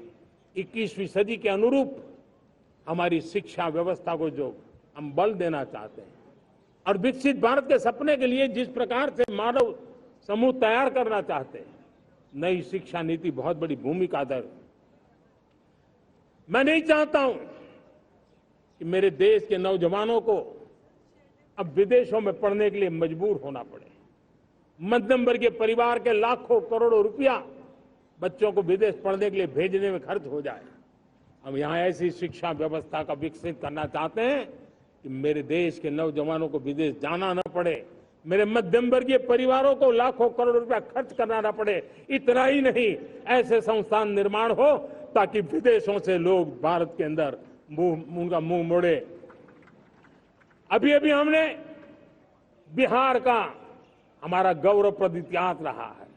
21वीं सदी के अनुरूप हमारी शिक्षा व्यवस्था को जो हम बल देना चाहते हैं और विकसित भारत के सपने के लिए जिस प्रकार से मानव समूह तैयार करना चाहते हैं, नई शिक्षा नीति बहुत बड़ी भूमिका अदा। मैं नहीं चाहता हूं कि मेरे देश के नौजवानों को अब विदेशों में पढ़ने के लिए मजबूर होना पड़े। मध्यम वर्गीय परिवार के लाखों करोड़ों रुपया बच्चों को विदेश पढ़ने के लिए भेजने में खर्च हो जाए। हम यहां ऐसी शिक्षा व्यवस्था का विकसित करना चाहते हैं कि मेरे देश के नौजवानों को विदेश जाना न पड़े, मेरे मध्यम वर्गीय परिवारों को लाखों करोड़ रुपया खर्च करना न पड़े। इतना ही नहीं, ऐसे संस्थान निर्माण हो ताकि विदेशों से लोग भारत के अंदर उनका मुंह मोड़े। अभी अभी हमने बिहार का हमारा गौरवप्रद इतिहास रहा है,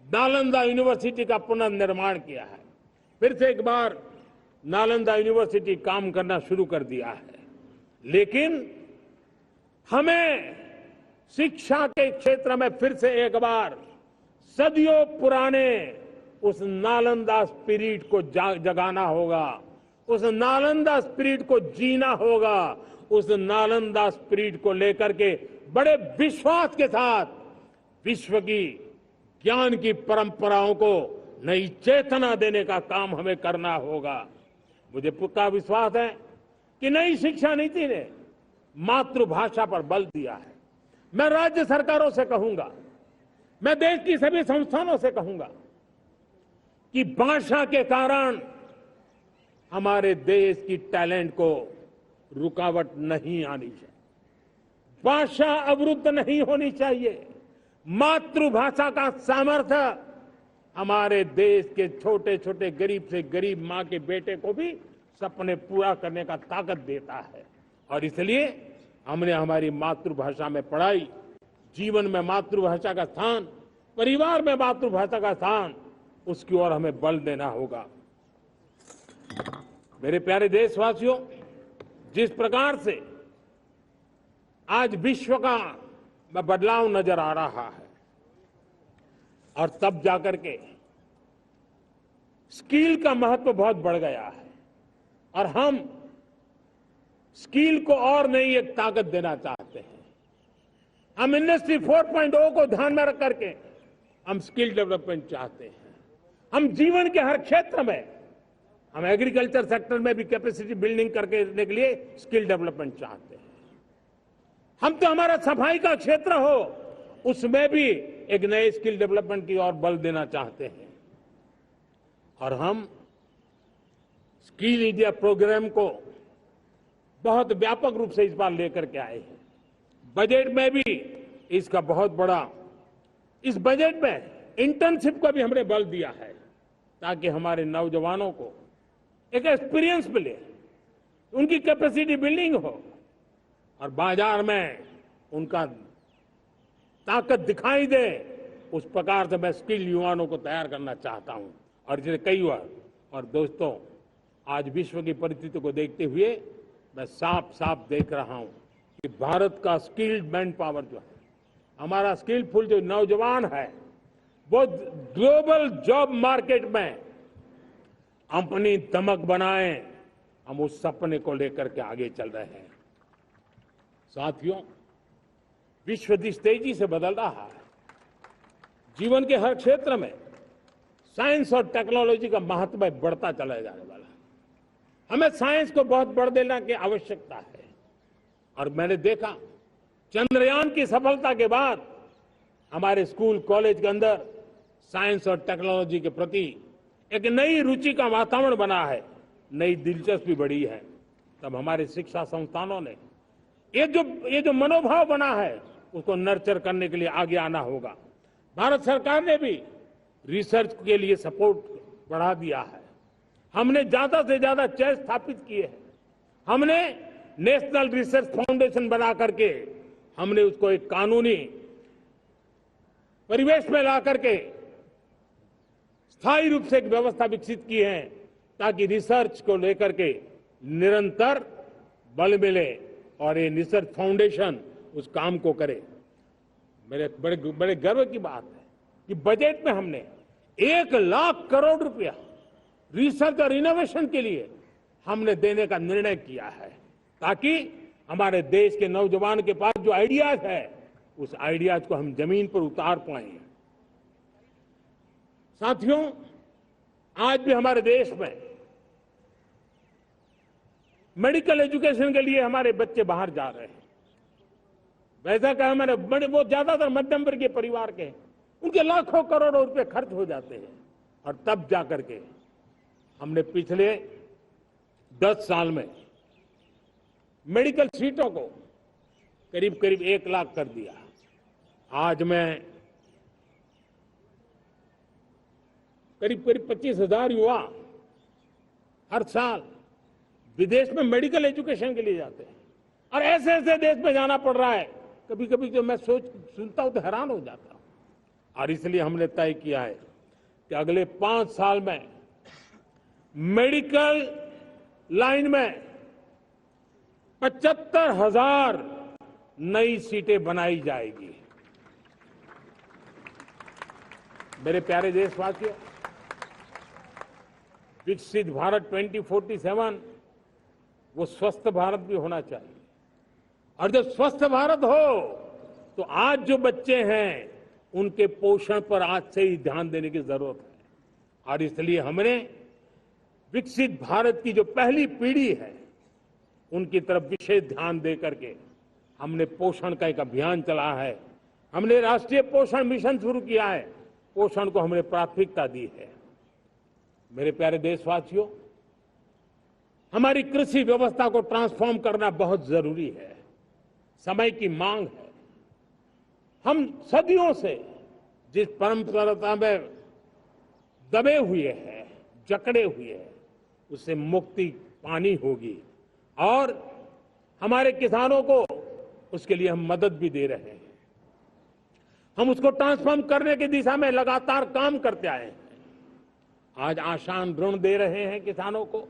नालंदा यूनिवर्सिटी का पुनर्निर्माण किया है। फिर से एक बार नालंदा यूनिवर्सिटी काम करना शुरू कर दिया है। लेकिन हमें शिक्षा के क्षेत्र में फिर से एक बार सदियों पुराने उस नालंदा स्पिरिट को जगाना होगा, उस नालंदा स्पिरिट को जीना होगा, उस नालंदा स्पिरिट को लेकर के बड़े विश्वास के साथ विश्व की ज्ञान की परंपराओं को नई चेतना देने का काम हमें करना होगा। मुझे पक्का विश्वास है कि नई शिक्षा नीति ने मातृभाषा पर बल दिया है। मैं राज्य सरकारों से कहूंगा, मैं देश की सभी संस्थानों से कहूंगा कि भाषा के कारण हमारे देश की टैलेंट को रुकावट नहीं आनी चाहिए, भाषा अवरुद्ध नहीं होनी चाहिए। मातृभाषा का सामर्थ्य हमारे देश के छोटे छोटे गरीब से गरीब मां के बेटे को भी सपने पूरा करने का ताकत देता है। और इसलिए हमने हमारी मातृभाषा में पढ़ाई, जीवन में मातृभाषा का स्थान, परिवार में मातृभाषा का स्थान, उसकी ओर हमें बल देना होगा। मेरे प्यारे देशवासियों, जिस प्रकार से आज विश्व का बदलाव नजर आ रहा है और तब जाकर के स्किल का महत्व बहुत बढ़ गया है और हम स्किल को और नई एक ताकत देना चाहते हैं। हम इंडस्ट्री 4.0 को ध्यान में रख करके हम स्किल डेवलपमेंट चाहते हैं। हम जीवन के हर क्षेत्र में, हम एग्रीकल्चर सेक्टर में भी कैपेसिटी बिल्डिंग करके देने के लिए स्किल डेवलपमेंट चाहते हैं। हम तो हमारा सफाई का क्षेत्र हो, उसमें भी एक नए स्किल डेवलपमेंट की ओर बल देना चाहते हैं। और हम स्किल इंडिया प्रोग्राम को बहुत व्यापक रूप से इस बार लेकर के आए हैं। बजट में भी इसका बहुत बड़ा, इस बजट में इंटर्नशिप को भी हमने बल दिया है ताकि हमारे नौजवानों को एक एक्सपीरियंस मिले, उनकी कैपेसिटी बिल्डिंग हो और बाजार में उनका ताकत दिखाई दे। उस प्रकार से मैं स्किल युवाओं को तैयार करना चाहता हूं। और जिसे कई बार, और दोस्तों, आज विश्व की परिस्थिति को देखते हुए मैं साफ साफ देख रहा हूं कि भारत का स्किल्ड मैन पावर जो है, हमारा स्किलफुल जो नौजवान है, वो ग्लोबल जॉब मार्केट में अपनी दमक बनाए। हम उस सपने को लेकर के आगे चल रहे हैं। साथियों, विश्व जिस तेजी से बदल रहा है, जीवन के हर क्षेत्र में साइंस और टेक्नोलॉजी का महत्व बढ़ता चला जाने वाला है। हमें साइंस को बहुत बढ़ देने की आवश्यकता है। और मैंने देखा चंद्रयान की सफलता के बाद हमारे स्कूल कॉलेज के अंदर साइंस और टेक्नोलॉजी के प्रति एक नई रुचि का वातावरण बना है, नई दिलचस्पी बढ़ी है। तब हमारे शिक्षा संस्थानों ने ये जो मनोभाव बना है उसको नर्चर करने के लिए आगे आना होगा। भारत सरकार ने भी रिसर्च के लिए सपोर्ट बढ़ा दिया है। हमने ज्यादा से ज्यादा चेस स्थापित किए हैं। हमने नेशनल रिसर्च फाउंडेशन बना करके हमने उसको एक कानूनी परिवेश में ला करके स्थायी रूप से एक व्यवस्था विकसित की है ताकि रिसर्च को लेकर के निरंतर बल मिले और ये रिसर्च फाउंडेशन उस काम को करे। मेरे बड़े गर्व की बात है कि बजट में हमने 1 लाख करोड़ रुपया रिसर्च और इनोवेशन के लिए हमने देने का निर्णय किया है ताकि हमारे देश के नौजवान के पास जो आइडियाज है उस आइडियाज को हम जमीन पर उतार पाए। साथियों, आज भी हमारे देश में मेडिकल एजुकेशन के लिए हमारे बच्चे बाहर जा रहे हैं। वैसा कहा मैंने, बड़े वो ज्यादातर मध्यम वर्गीय परिवार के हैं, उनके लाखों करोड़ों रुपए खर्च हो जाते हैं। और तब जाकर के हमने पिछले 10 साल में मेडिकल सीटों को करीब करीब 1 लाख कर दिया। आज मैं करीब करीब 25,000 युवा हर साल विदेश में मेडिकल एजुकेशन के लिए जाते हैं। और ऐसे ऐसे देश में जाना पड़ रहा है, कभी कभी जो मैं सुनता हूं तो हैरान हो जाता हूं। और इसलिए हमने तय किया है कि अगले 5 साल में मेडिकल लाइन में 75,000 नई सीटें बनाई जाएगी। मेरे प्यारे देशवासियों, विकसित भारत 2047 वो स्वस्थ भारत भी होना चाहिए। और जब स्वस्थ भारत हो तो आज जो बच्चे हैं उनके पोषण पर आज से ही ध्यान देने की जरूरत है। और इसलिए हमने विकसित भारत की जो पहली पीढ़ी है उनकी तरफ विशेष ध्यान दे करके हमने पोषण का एक अभियान चला है। हमने राष्ट्रीय पोषण मिशन शुरू किया है। पोषण को हमने प्राथमिकता दी है। मेरे प्यारे देशवासियों, हमारी कृषि व्यवस्था को ट्रांसफॉर्म करना बहुत जरूरी है, समय की मांग है। हम सदियों से जिस परंपरा में दबे हुए हैं, जकड़े हुए हैं, उससे मुक्ति पानी होगी। और हमारे किसानों को उसके लिए हम मदद भी दे रहे हैं। हम उसको ट्रांसफॉर्म करने की दिशा में लगातार काम करते आए हैं। आज आसान ऋण दे रहे हैं किसानों को,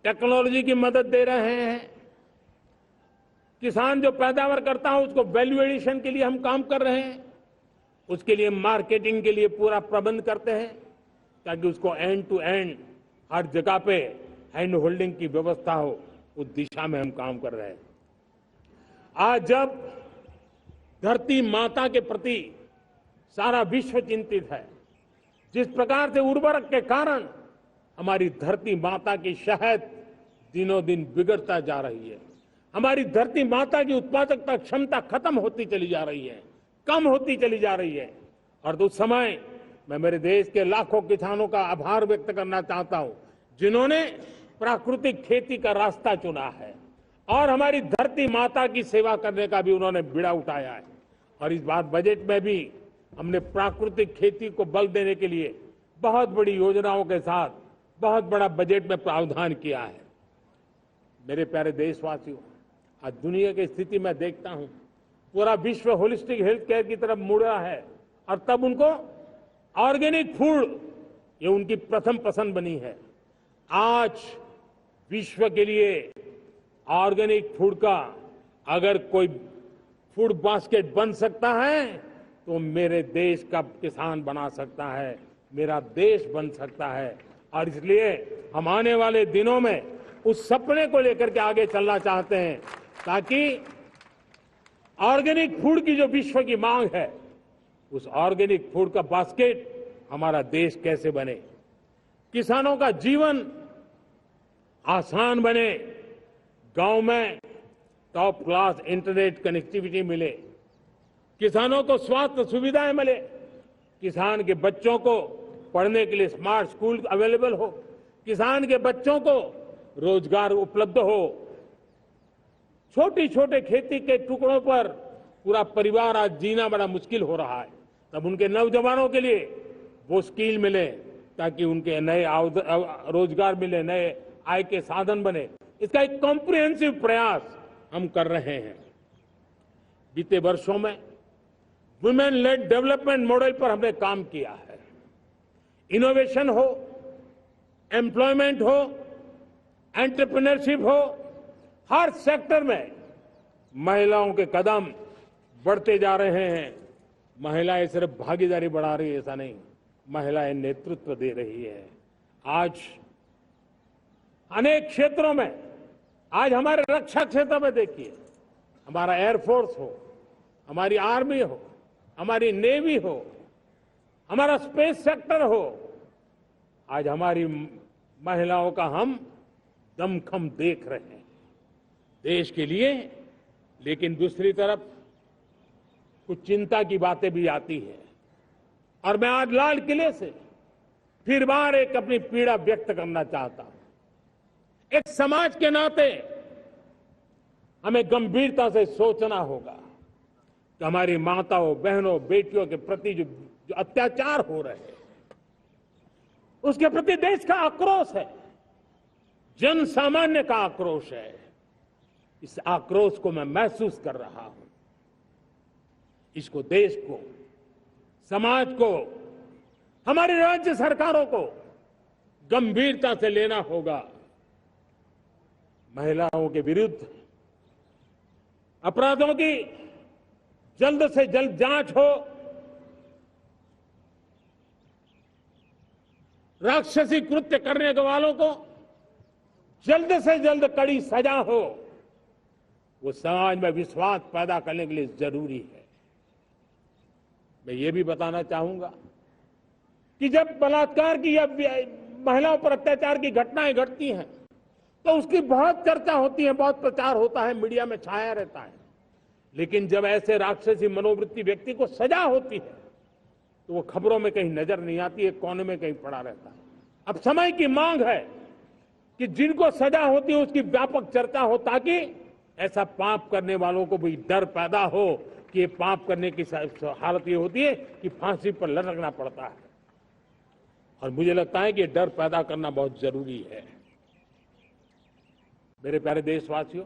टेक्नोलॉजी की मदद दे रहे हैं। किसान जो पैदावार करता है उसको वैल्यू एडिशन के लिए हम काम कर रहे हैं। उसके लिए मार्केटिंग के लिए पूरा प्रबंध करते हैं ताकि उसको एंड टू एंड हर जगह पे हैंड होल्डिंग की व्यवस्था हो। उस दिशा में हम काम कर रहे हैं। आज जब धरती माता के प्रति सारा विश्व चिंतित है, जिस प्रकार से उर्वरक के कारण हमारी धरती माता की शहद दिनों दिन बिगड़ता जा रही है, हमारी धरती माता की उत्पादकता क्षमता खत्म होती चली जा रही है, कम होती चली जा रही है। और उस समय मैं मेरे देश के लाखों किसानों का आभार व्यक्त करना चाहता हूं जिन्होंने प्राकृतिक खेती का रास्ता चुना है और हमारी धरती माता की सेवा करने का भी उन्होंने बीड़ा उठाया है। और इस बार बजट में भी हमने प्राकृतिक खेती को बल देने के लिए बहुत बड़ी योजनाओं के साथ बहुत बड़ा बजट में प्रावधान किया है। मेरे प्यारे देशवासियों, आज दुनिया की स्थिति में देखता हूं, पूरा विश्व होलिस्टिक हेल्थ केयर की तरफ मुड़ रहा है और तब उनको ऑर्गेनिक फूड ये उनकी प्रथम पसंद बनी है। आज विश्व के लिए ऑर्गेनिक फूड का अगर कोई फूड बास्केट बन सकता है तो मेरे देश का किसान बना सकता है, मेरा देश बन सकता है। और इसलिए हम आने वाले दिनों में उस सपने को लेकर के आगे चलना चाहते हैं ताकि ऑर्गेनिक फूड की जो विश्व की मांग है, उस ऑर्गेनिक फूड का बास्केट हमारा देश कैसे बने, किसानों का जीवन आसान बने, गांव में टॉप क्लास इंटरनेट कनेक्टिविटी मिले, किसानों को स्वास्थ्य सुविधाएं मिले, किसान के बच्चों को पढ़ने के लिए स्मार्ट स्कूल अवेलेबल हो, किसान के बच्चों को रोजगार उपलब्ध हो। छोटी छोटे खेती के टुकड़ों पर पूरा परिवार आज जीना बड़ा मुश्किल हो रहा है, तब उनके नौजवानों के लिए वो स्किल मिले ताकि उनके नए रोजगार मिले, नए आय के साधन बने। इसका एक कॉम्प्रिहेंसिव प्रयास हम कर रहे हैं। बीते वर्षों में वुमेन लेड डेवलपमेंट मॉडल पर हमने काम किया है। इनोवेशन हो, एम्प्लॉयमेंट हो, एंटरप्रेन्योरशिप हो, हर सेक्टर में महिलाओं के कदम बढ़ते जा रहे हैं। महिलाएं सिर्फ भागीदारी बढ़ा रही है ऐसा नहीं, महिलाएं नेतृत्व दे रही है। आज अनेक क्षेत्रों में, आज हमारे रक्षा क्षेत्र में देखिए, हमारा एयरफोर्स हो, हमारी आर्मी हो, हमारी नेवी हो, हमारा स्पेस सेक्टर हो, आज हमारी महिलाओं का हम दमखम देख रहे हैं। देश के लिए लेकिन दूसरी तरफ कुछ चिंता की बातें भी आती है और मैं आज लाल किले से फिर बार एक अपनी पीड़ा व्यक्त करना चाहता हूं। एक समाज के नाते हमें गंभीरता से सोचना होगा कि हमारी माताओं, बहनों, बेटियों के प्रति जो अत्याचार हो रहे हैं, उसके प्रति देश का आक्रोश है, जन सामान्य का आक्रोश है। इस आक्रोश को मैं महसूस कर रहा हूं। इसको देश को, समाज को, हमारी राज्य सरकारों को गंभीरता से लेना होगा। महिलाओं के विरुद्ध अपराधों की जल्द से जल्द जांच हो, राक्षसी कृत्य करने वालों को जल्द से जल्द कड़ी सजा हो, वो समाज में विश्वास पैदा करने के लिए जरूरी है। मैं ये भी बताना चाहूंगा कि जब बलात्कार की या महिलाओं पर अत्याचार की घटनाएं घटती हैं तो उसकी बहुत चर्चा होती है, बहुत प्रचार होता है, मीडिया में छाया रहता है। लेकिन जब ऐसे राक्षसी मनोवृत्ति व्यक्ति को सजा होती है तो वो खबरों में कहीं नजर नहीं आती है, कोने में कहीं पड़ा रहता है। अब समय की मांग है कि जिनको सजा होती है उसकी व्यापक चर्चा हो, ताकि ऐसा पाप करने वालों को भी डर पैदा हो कि ये पाप करने की हालत ये होती है कि फांसी पर लटकना पड़ता है। और मुझे लगता है कि ये डर पैदा करना बहुत जरूरी है। मेरे प्यारे देशवासियों,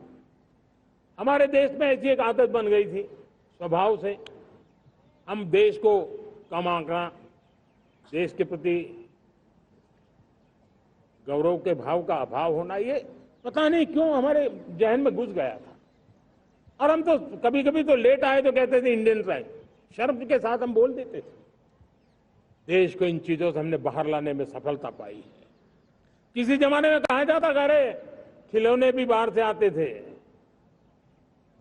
हमारे देश में ऐसी एक आदत बन गई थी स्वभाव से, हम देश को कम आंकना, देश के प्रति गौरव के भाव का अभाव होना, ये पता नहीं क्यों हमारे जहन में घुस गया था। और हम तो कभी कभी तो लेट आए तो कहते थे इंडियन आए, शर्म के साथ हम बोल देते थे। देश को इन चीजों से हमने बाहर लाने में सफलता पाई है। किसी जमाने में कहा जाता था अरे खिलौने भी बाहर से आते थे,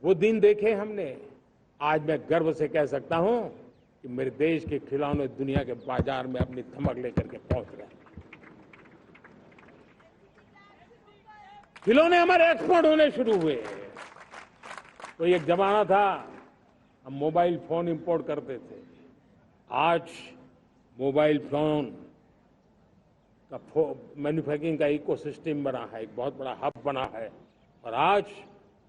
वो दिन देखे हमने। आज मैं गर्व से कह सकता हूं कि मेरे देश के खिलौने दुनिया के बाजार में अपनी धमक लेकर के पहुंच गए। खिलौने हमारे एक्सपोर्ट होने शुरू हुए। तो एक जमाना था हम मोबाइल फोन इंपोर्ट करते थे, आज मोबाइल फोन का मैन्युफैक्चरिंग का इकोसिस्टम बना है, एक बहुत बड़ा हब बना है, और आज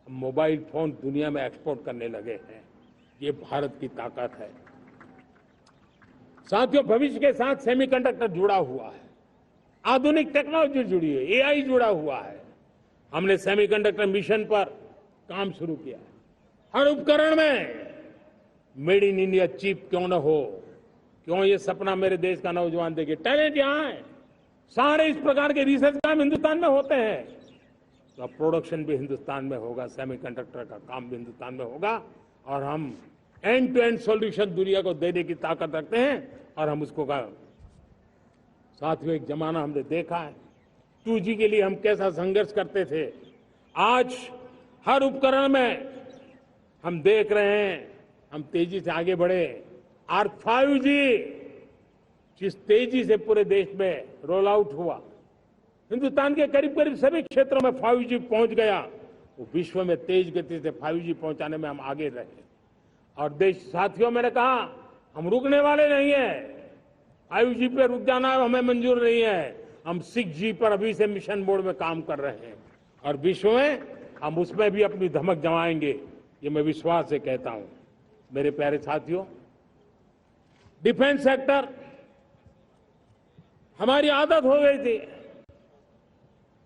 हम मोबाइल फोन दुनिया में एक्सपोर्ट करने लगे हैं। ये भारत की ताकत है। साथियों, भविष्य के साथ सेमीकंडक्टर जुड़ा हुआ है, आधुनिक टेक्नोलॉजी जुड़ी है, एआई जुड़ा हुआ है। हमने सेमीकंडक्टर मिशन पर काम शुरू किया है। हर उपकरण में मेड इन इंडिया चिप क्यों न हो, क्यों ये सपना मेरे देश का नौजवान देखे। टैलेंट यहां है, सारे इस प्रकार के रिसर्च काम हिंदुस्तान में होते हैं, तो अब प्रोडक्शन भी हिंदुस्तान में होगा, सेमीकंडक्टर का काम भी हिंदुस्तान में होगा, और हम एंड टू एंड सॉल्यूशन दुनिया को देने की ताकत रखते हैं, और हम उसको साथियों एक जमाना हमने देखा है 2G के लिए हम कैसा संघर्ष करते थे। आज हर उपकरण में हम देख रहे हैं, हम तेजी से आगे बढ़े। और 5G जिस तेजी से पूरे देश में रोल आउट हुआ, हिंदुस्तान के करीब करीब सभी क्षेत्रों में 5G पहुंच गया। वो विश्व में तेज गति से 5G पहुंचाने में हम आगे रहे। और देश साथियों, मैंने कहा हम रुकने वाले नहीं है। 5G पे रुक जाना हमें मंजूर नहीं है। हम 6G पर अभी से मिशन मोड में काम कर रहे हैं, और विश्व में हम उसमें भी अपनी धमक जमाएंगे, ये मैं विश्वास से कहता हूं। मेरे प्यारे साथियों, डिफेंस सेक्टर हमारी आदत हो गई थी।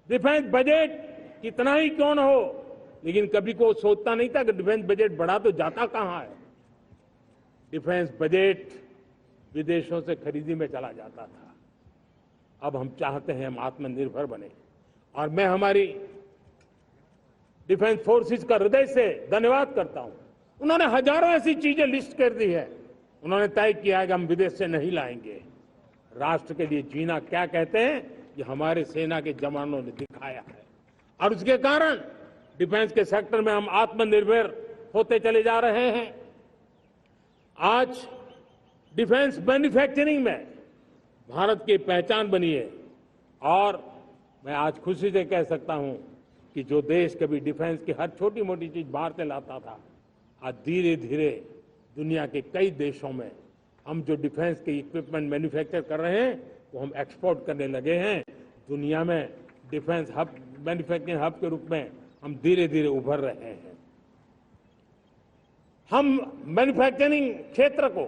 डिफेंस बजट कितना ही क्यों न हो, लेकिन कभी को सोचता नहीं था कि डिफेंस बजट बढ़ा तो जाता कहां है। डिफेंस बजट विदेशों से खरीदी में चला जाता था। अब हम चाहते हैं हम आत्मनिर्भर बने, और मैं हमारी डिफेंस फोर्सेस का हृदय से धन्यवाद करता हूं। उन्होंने हजारों ऐसी चीजें लिस्ट कर दी है। उन्होंने तय किया है कि हम विदेश से नहीं लाएंगे। राष्ट्र के लिए जीना क्या कहते हैं, ये हमारे सेना के जवानों ने दिखाया है, और उसके कारण डिफेंस के सेक्टर में हम आत्मनिर्भर होते चले जा रहे हैं। आज डिफेंस मैन्युफैक्चरिंग में भारत की पहचान बनी है, और मैं आज खुशी से कह सकता हूं कि जो देश कभी डिफेंस की हर छोटी मोटी चीज बाहर से लाता था, आज धीरे धीरे दुनिया के कई देशों में हम जो डिफेंस के इक्विपमेंट मैन्युफैक्चर कर रहे हैं वो हम एक्सपोर्ट करने लगे हैं। दुनिया में डिफेंस हब, मैन्युफैक्चरिंग हब के रूप में हम धीरे धीरे उभर रहे हैं। हम मैन्युफैक्चरिंग क्षेत्र को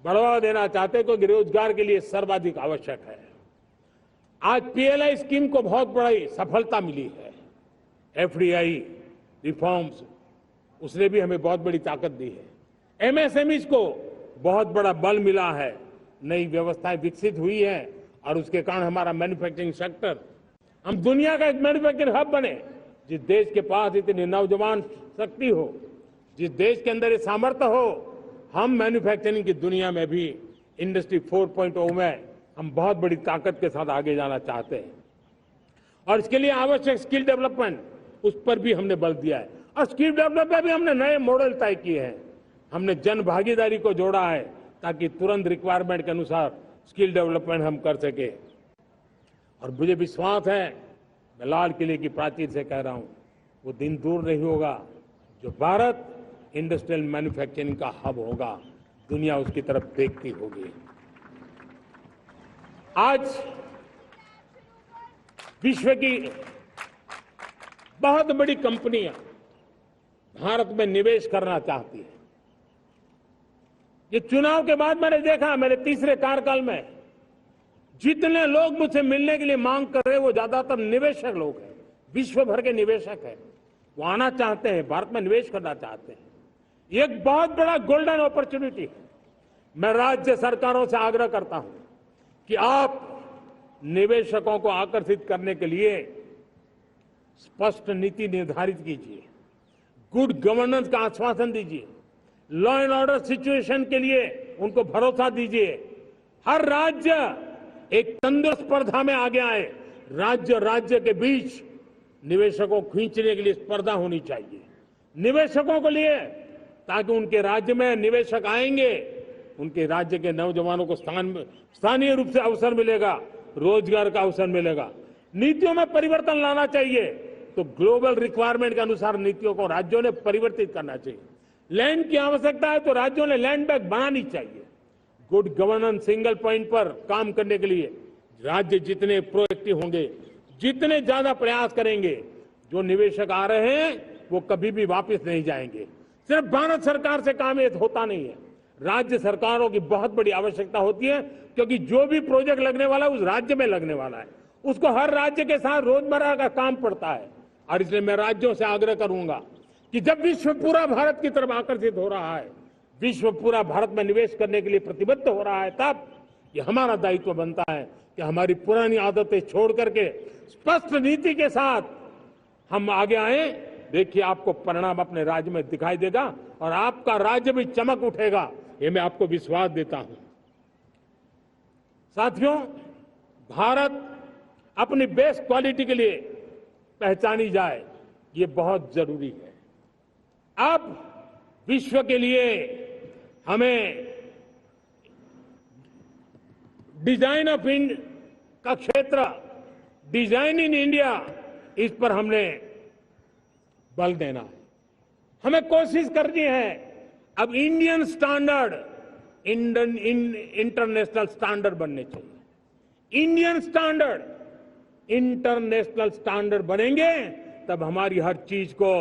बढ़ावा देना चाहते हैं क्योंकि रोजगार के लिए सर्वाधिक आवश्यक है। आज पीएलआई स्कीम को बहुत बड़ी सफलता मिली है। एफडीआई रिफॉर्म्स, उसने भी हमें बहुत बड़ी ताकत दी है। एमएसएमईज को बहुत बड़ा बल मिला है, नई व्यवस्थाएं विकसित हुई है और उसके कारण हमारा मैन्युफैक्चरिंग सेक्टर, हम दुनिया का एक मैन्युफैक्चरिंग हब बने। जिस देश के पास इतनी नौजवान शक्ति हो, जिस देश के अंदर ये सामर्थ्य हो, हम मैन्युफैक्चरिंग की दुनिया में भी इंडस्ट्री 4.0 में हम बहुत बड़ी ताकत के साथ आगे जाना चाहते हैं। और इसके लिए आवश्यक स्किल डेवलपमेंट, उस पर भी हमने बल दिया है। और स्किल डेवलपमेंट में भी हमने नए मॉडल तय किए हैं। हमने जन भागीदारी को जोड़ा है ताकि तुरंत रिक्वायरमेंट के अनुसार स्किल डेवलपमेंट हम कर सके। और मुझे विश्वास है, मैं लाल किले की प्राचीर से कह रहा हूं, वो दिन दूर नहीं होगा जो भारत इंडस्ट्रियल मैन्युफैक्चरिंग का हब होगा। दुनिया उसकी तरफ देखती होगी। आज विश्व की बहुत बड़ी कंपनियां भारत में निवेश करना चाहती हैं। ये चुनाव के बाद मैंने देखा, मेरे तीसरे कार्यकाल में जितने लोग मुझसे मिलने के लिए मांग कर रहे हैं वो ज्यादातर निवेशक लोग हैं, विश्व भर के निवेशक हैं। वो आना चाहते हैं, भारत में निवेश करना चाहते हैं। ये एक बहुत बड़ा गोल्डन अपॉर्चुनिटी है। मैं राज्य सरकारों से आग्रह करता हूं कि आप निवेशकों को आकर्षित करने के लिए स्पष्ट नीति निर्धारित कीजिए, गुड गवर्नेंस का आश्वासन दीजिए, लॉ एंड ऑर्डर सिचुएशन के लिए उनको भरोसा दीजिए। हर राज्य एक तंदुरुस्त स्पर्धा में आगे आए। राज्य के बीच निवेशकों को खींचने के लिए स्पर्धा होनी चाहिए। निवेशकों को लिए, ताकि उनके राज्य में निवेशक आएंगे, उनके राज्य के नौजवानों को स्थानीय रूप से अवसर मिलेगा, रोजगार का अवसर मिलेगा। नीतियों में परिवर्तन लाना चाहिए तो ग्लोबल रिक्वायरमेंट के अनुसार नीतियों को राज्यों ने परिवर्तित करना चाहिए। लैंड की आवश्यकता है तो राज्यों ने लैंड बैंक बनानी चाहिए। गुड गवर्नेंस सिंगल पॉइंट पर काम करने के लिए राज्य जितने प्रोएक्टिव होंगे, जितने ज्यादा प्रयास करेंगे, जो निवेशक आ रहे हैं वो कभी भी वापस नहीं जाएंगे। सिर्फ भारत सरकार से काम ये होता नहीं है, राज्य सरकारों की बहुत बड़ी आवश्यकता होती है, क्योंकि जो भी प्रोजेक्ट लगने वाला है उस राज्य में लगने वाला है, उसको हर राज्य के साथ रोजमर्रा का काम पड़ता है। और इसलिए मैं राज्यों से आग्रह करूंगा कि जब विश्व पूरा भारत की तरफ आकर्षित हो रहा है, विश्व पूरा भारत में निवेश करने के लिए प्रतिबद्ध हो रहा है, तब ये हमारा दायित्व बनता है कि हमारी पुरानी आदतें छोड़ करके स्पष्ट नीति के साथ हम आगे आए। देखिए, आपको परिणाम अपने राज्य में दिखाई देगा और आपका राज्य भी चमक उठेगा, ये मैं आपको विश्वास देता हूं। साथियों, भारत अपनी बेस्ट क्वालिटी के लिए पहचानी जाए, ये बहुत जरूरी है। अब विश्व के लिए हमें डिजाइन ऑफ इंडिया का क्षेत्र, डिजाइन इन इंडिया, इस पर हमने बल देना है। हमें कोशिश करनी है अब इंडियन स्टैंडर्ड इंटरनेशनल स्टैंडर्ड बनने चाहिए। इंडियन स्टैंडर्ड इंटरनेशनल स्टैंडर्ड बनेंगे तब हमारी हर चीज को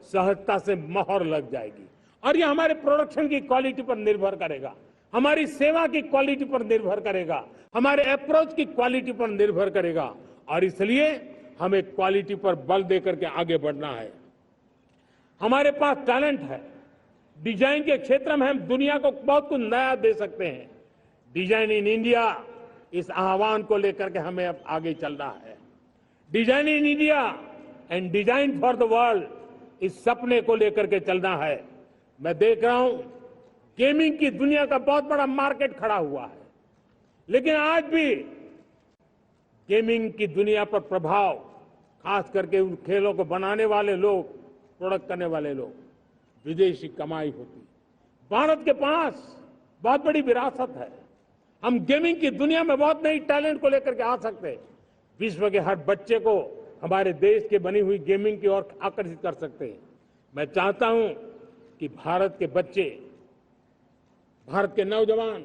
सहजता से मोहर लग जाएगी। और ये हमारे प्रोडक्शन की क्वालिटी पर निर्भर करेगा, हमारी सेवा की क्वालिटी पर निर्भर करेगा, हमारे अप्रोच की क्वालिटी पर निर्भर करेगा। और इसलिए हमें क्वालिटी पर बल देकर के आगे बढ़ना है। हमारे पास टैलेंट है, डिजाइन के क्षेत्र में हम दुनिया को बहुत कुछ नया दे सकते हैं। डिजाइन इन इंडिया, इस आह्वान को लेकर के हमें अब आगे चलना है। Design in India and design for the world, इस सपने को लेकर के चलना है। मैं देख रहा हूं गेमिंग की दुनिया का बहुत बड़ा मार्केट खड़ा हुआ है, लेकिन आज भी गेमिंग की दुनिया पर प्रभाव, खास करके उन खेलों को बनाने वाले लोग, प्रोडक्ट करने वाले लोग, विदेशी कमाई होती। भारत के पास बहुत बड़ी विरासत है। हम गेमिंग की दुनिया में बहुत नई टैलेंट को लेकर के आ सकते हैं। विश्व के हर बच्चे को हमारे देश के बनी हुई गेमिंग की ओर आकर्षित कर सकते हैं। मैं चाहता हूं कि भारत के बच्चे, भारत के नौजवान,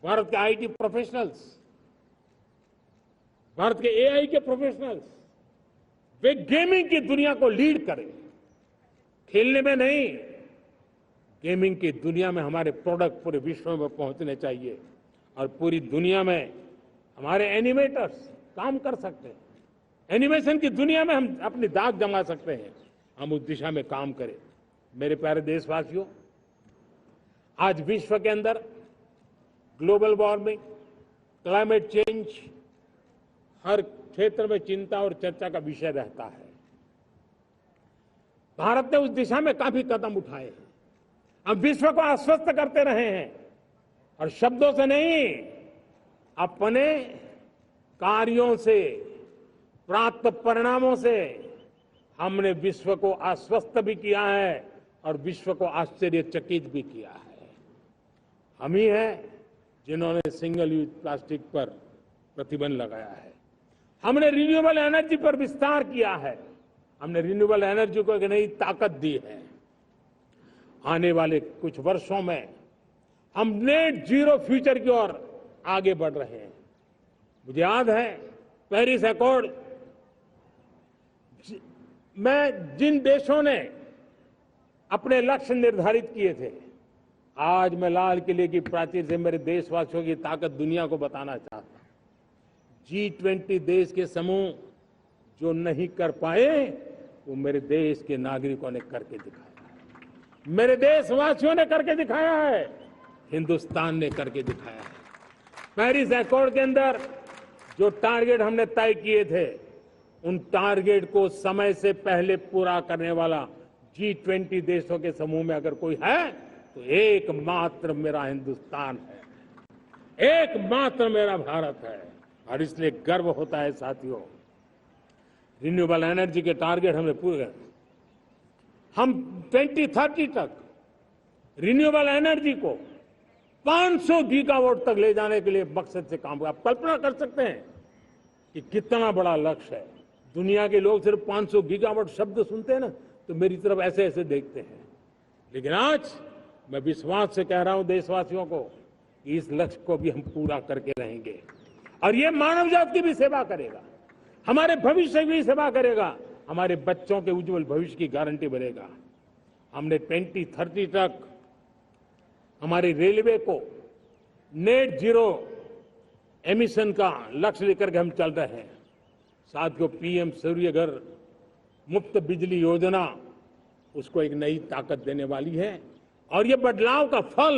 भारत के आईटी प्रोफेशनल्स, भारत के एआई के प्रोफेशनल्स, वे गेमिंग की दुनिया को लीड करें। खेलने में नहीं, गेमिंग की दुनिया में हमारे प्रोडक्ट पूरे विश्व में पहुंचने चाहिए और पूरी दुनिया में हमारे एनिमेटर्स काम कर सकते हैं। एनिमेशन की दुनिया में हम अपनी दाग जमा सकते हैं। हम उस दिशा में काम करें। मेरे प्यारे देशवासियों, आज विश्व के अंदर ग्लोबल वार्मिंग, क्लाइमेट चेंज हर क्षेत्र में चिंता और चर्चा का विषय रहता है। भारत ने उस दिशा में काफी कदम उठाए हैं। हम विश्व को आश्वस्त करते रहे हैं और शब्दों से नहीं, अपने कार्यों से, प्राप्त परिणामों से हमने विश्व को आश्वस्त भी किया है और विश्व को आश्चर्यचकित भी किया है। हम ही हैं जिन्होंने सिंगल यूज प्लास्टिक पर प्रतिबंध लगाया है। हमने रिन्यूएबल एनर्जी पर विस्तार किया है। हमने रिन्यूएबल एनर्जी को एक नई ताकत दी है। आने वाले कुछ वर्षों में हम नेट जीरो फ्यूचर की ओर आगे बढ़ रहे हैं। मुझे याद है पेरिस एकॉर्ड में जिन देशों ने अपने लक्ष्य निर्धारित किए थे, आज मैं लाल किले की प्राचीर से मेरे देशवासियों की ताकत दुनिया को बताना चाहता हूं। G20 देश के समूह जो नहीं कर पाए, वो मेरे देश के नागरिकों ने करके दिखाया है। मेरे देशवासियों ने करके दिखाया है। हिंदुस्तान ने करके दिखाया है। पेरिस एकॉर्ड के अंदर जो टारगेट हमने तय किए थे, उन टारगेट को समय से पहले पूरा करने वाला G20 देशों के समूह में अगर कोई है तो एकमात्र मेरा हिंदुस्तान है, एकमात्र मेरा भारत है। और इसलिए गर्व होता है साथियों। रिन्यूएबल एनर्जी के टारगेट हमने पूरे, हम 2030 तक रिन्यूएबल एनर्जी को 500 गीगावाट तक ले जाने के लिए मकसद से काम कर। आप कल्पना कर सकते हैं कि कितना बड़ा लक्ष्य है। दुनिया के लोग सिर्फ 500 गीगावाट शब्द सुनते हैं ना, तो मेरी तरफ ऐसे ऐसे देखते हैं। लेकिन आज मैं विश्वास से कह रहा हूं देशवासियों को कि इस लक्ष्य को भी हम पूरा करके रहेंगे। और ये मानव जाति की भी सेवा करेगा, हमारे भविष्य की भी सेवा करेगा, हमारे बच्चों के उज्जवल भविष्य की गारंटी बनेगा। हमने 2030 तक हमारी रेलवे को नेट जीरो एमिशन का लक्ष्य लेकर के हम चल रहे हैं। साथियों, पीएम सूर्य घर मुफ्त बिजली योजना उसको एक नई ताकत देने वाली है और ये बदलाव का फल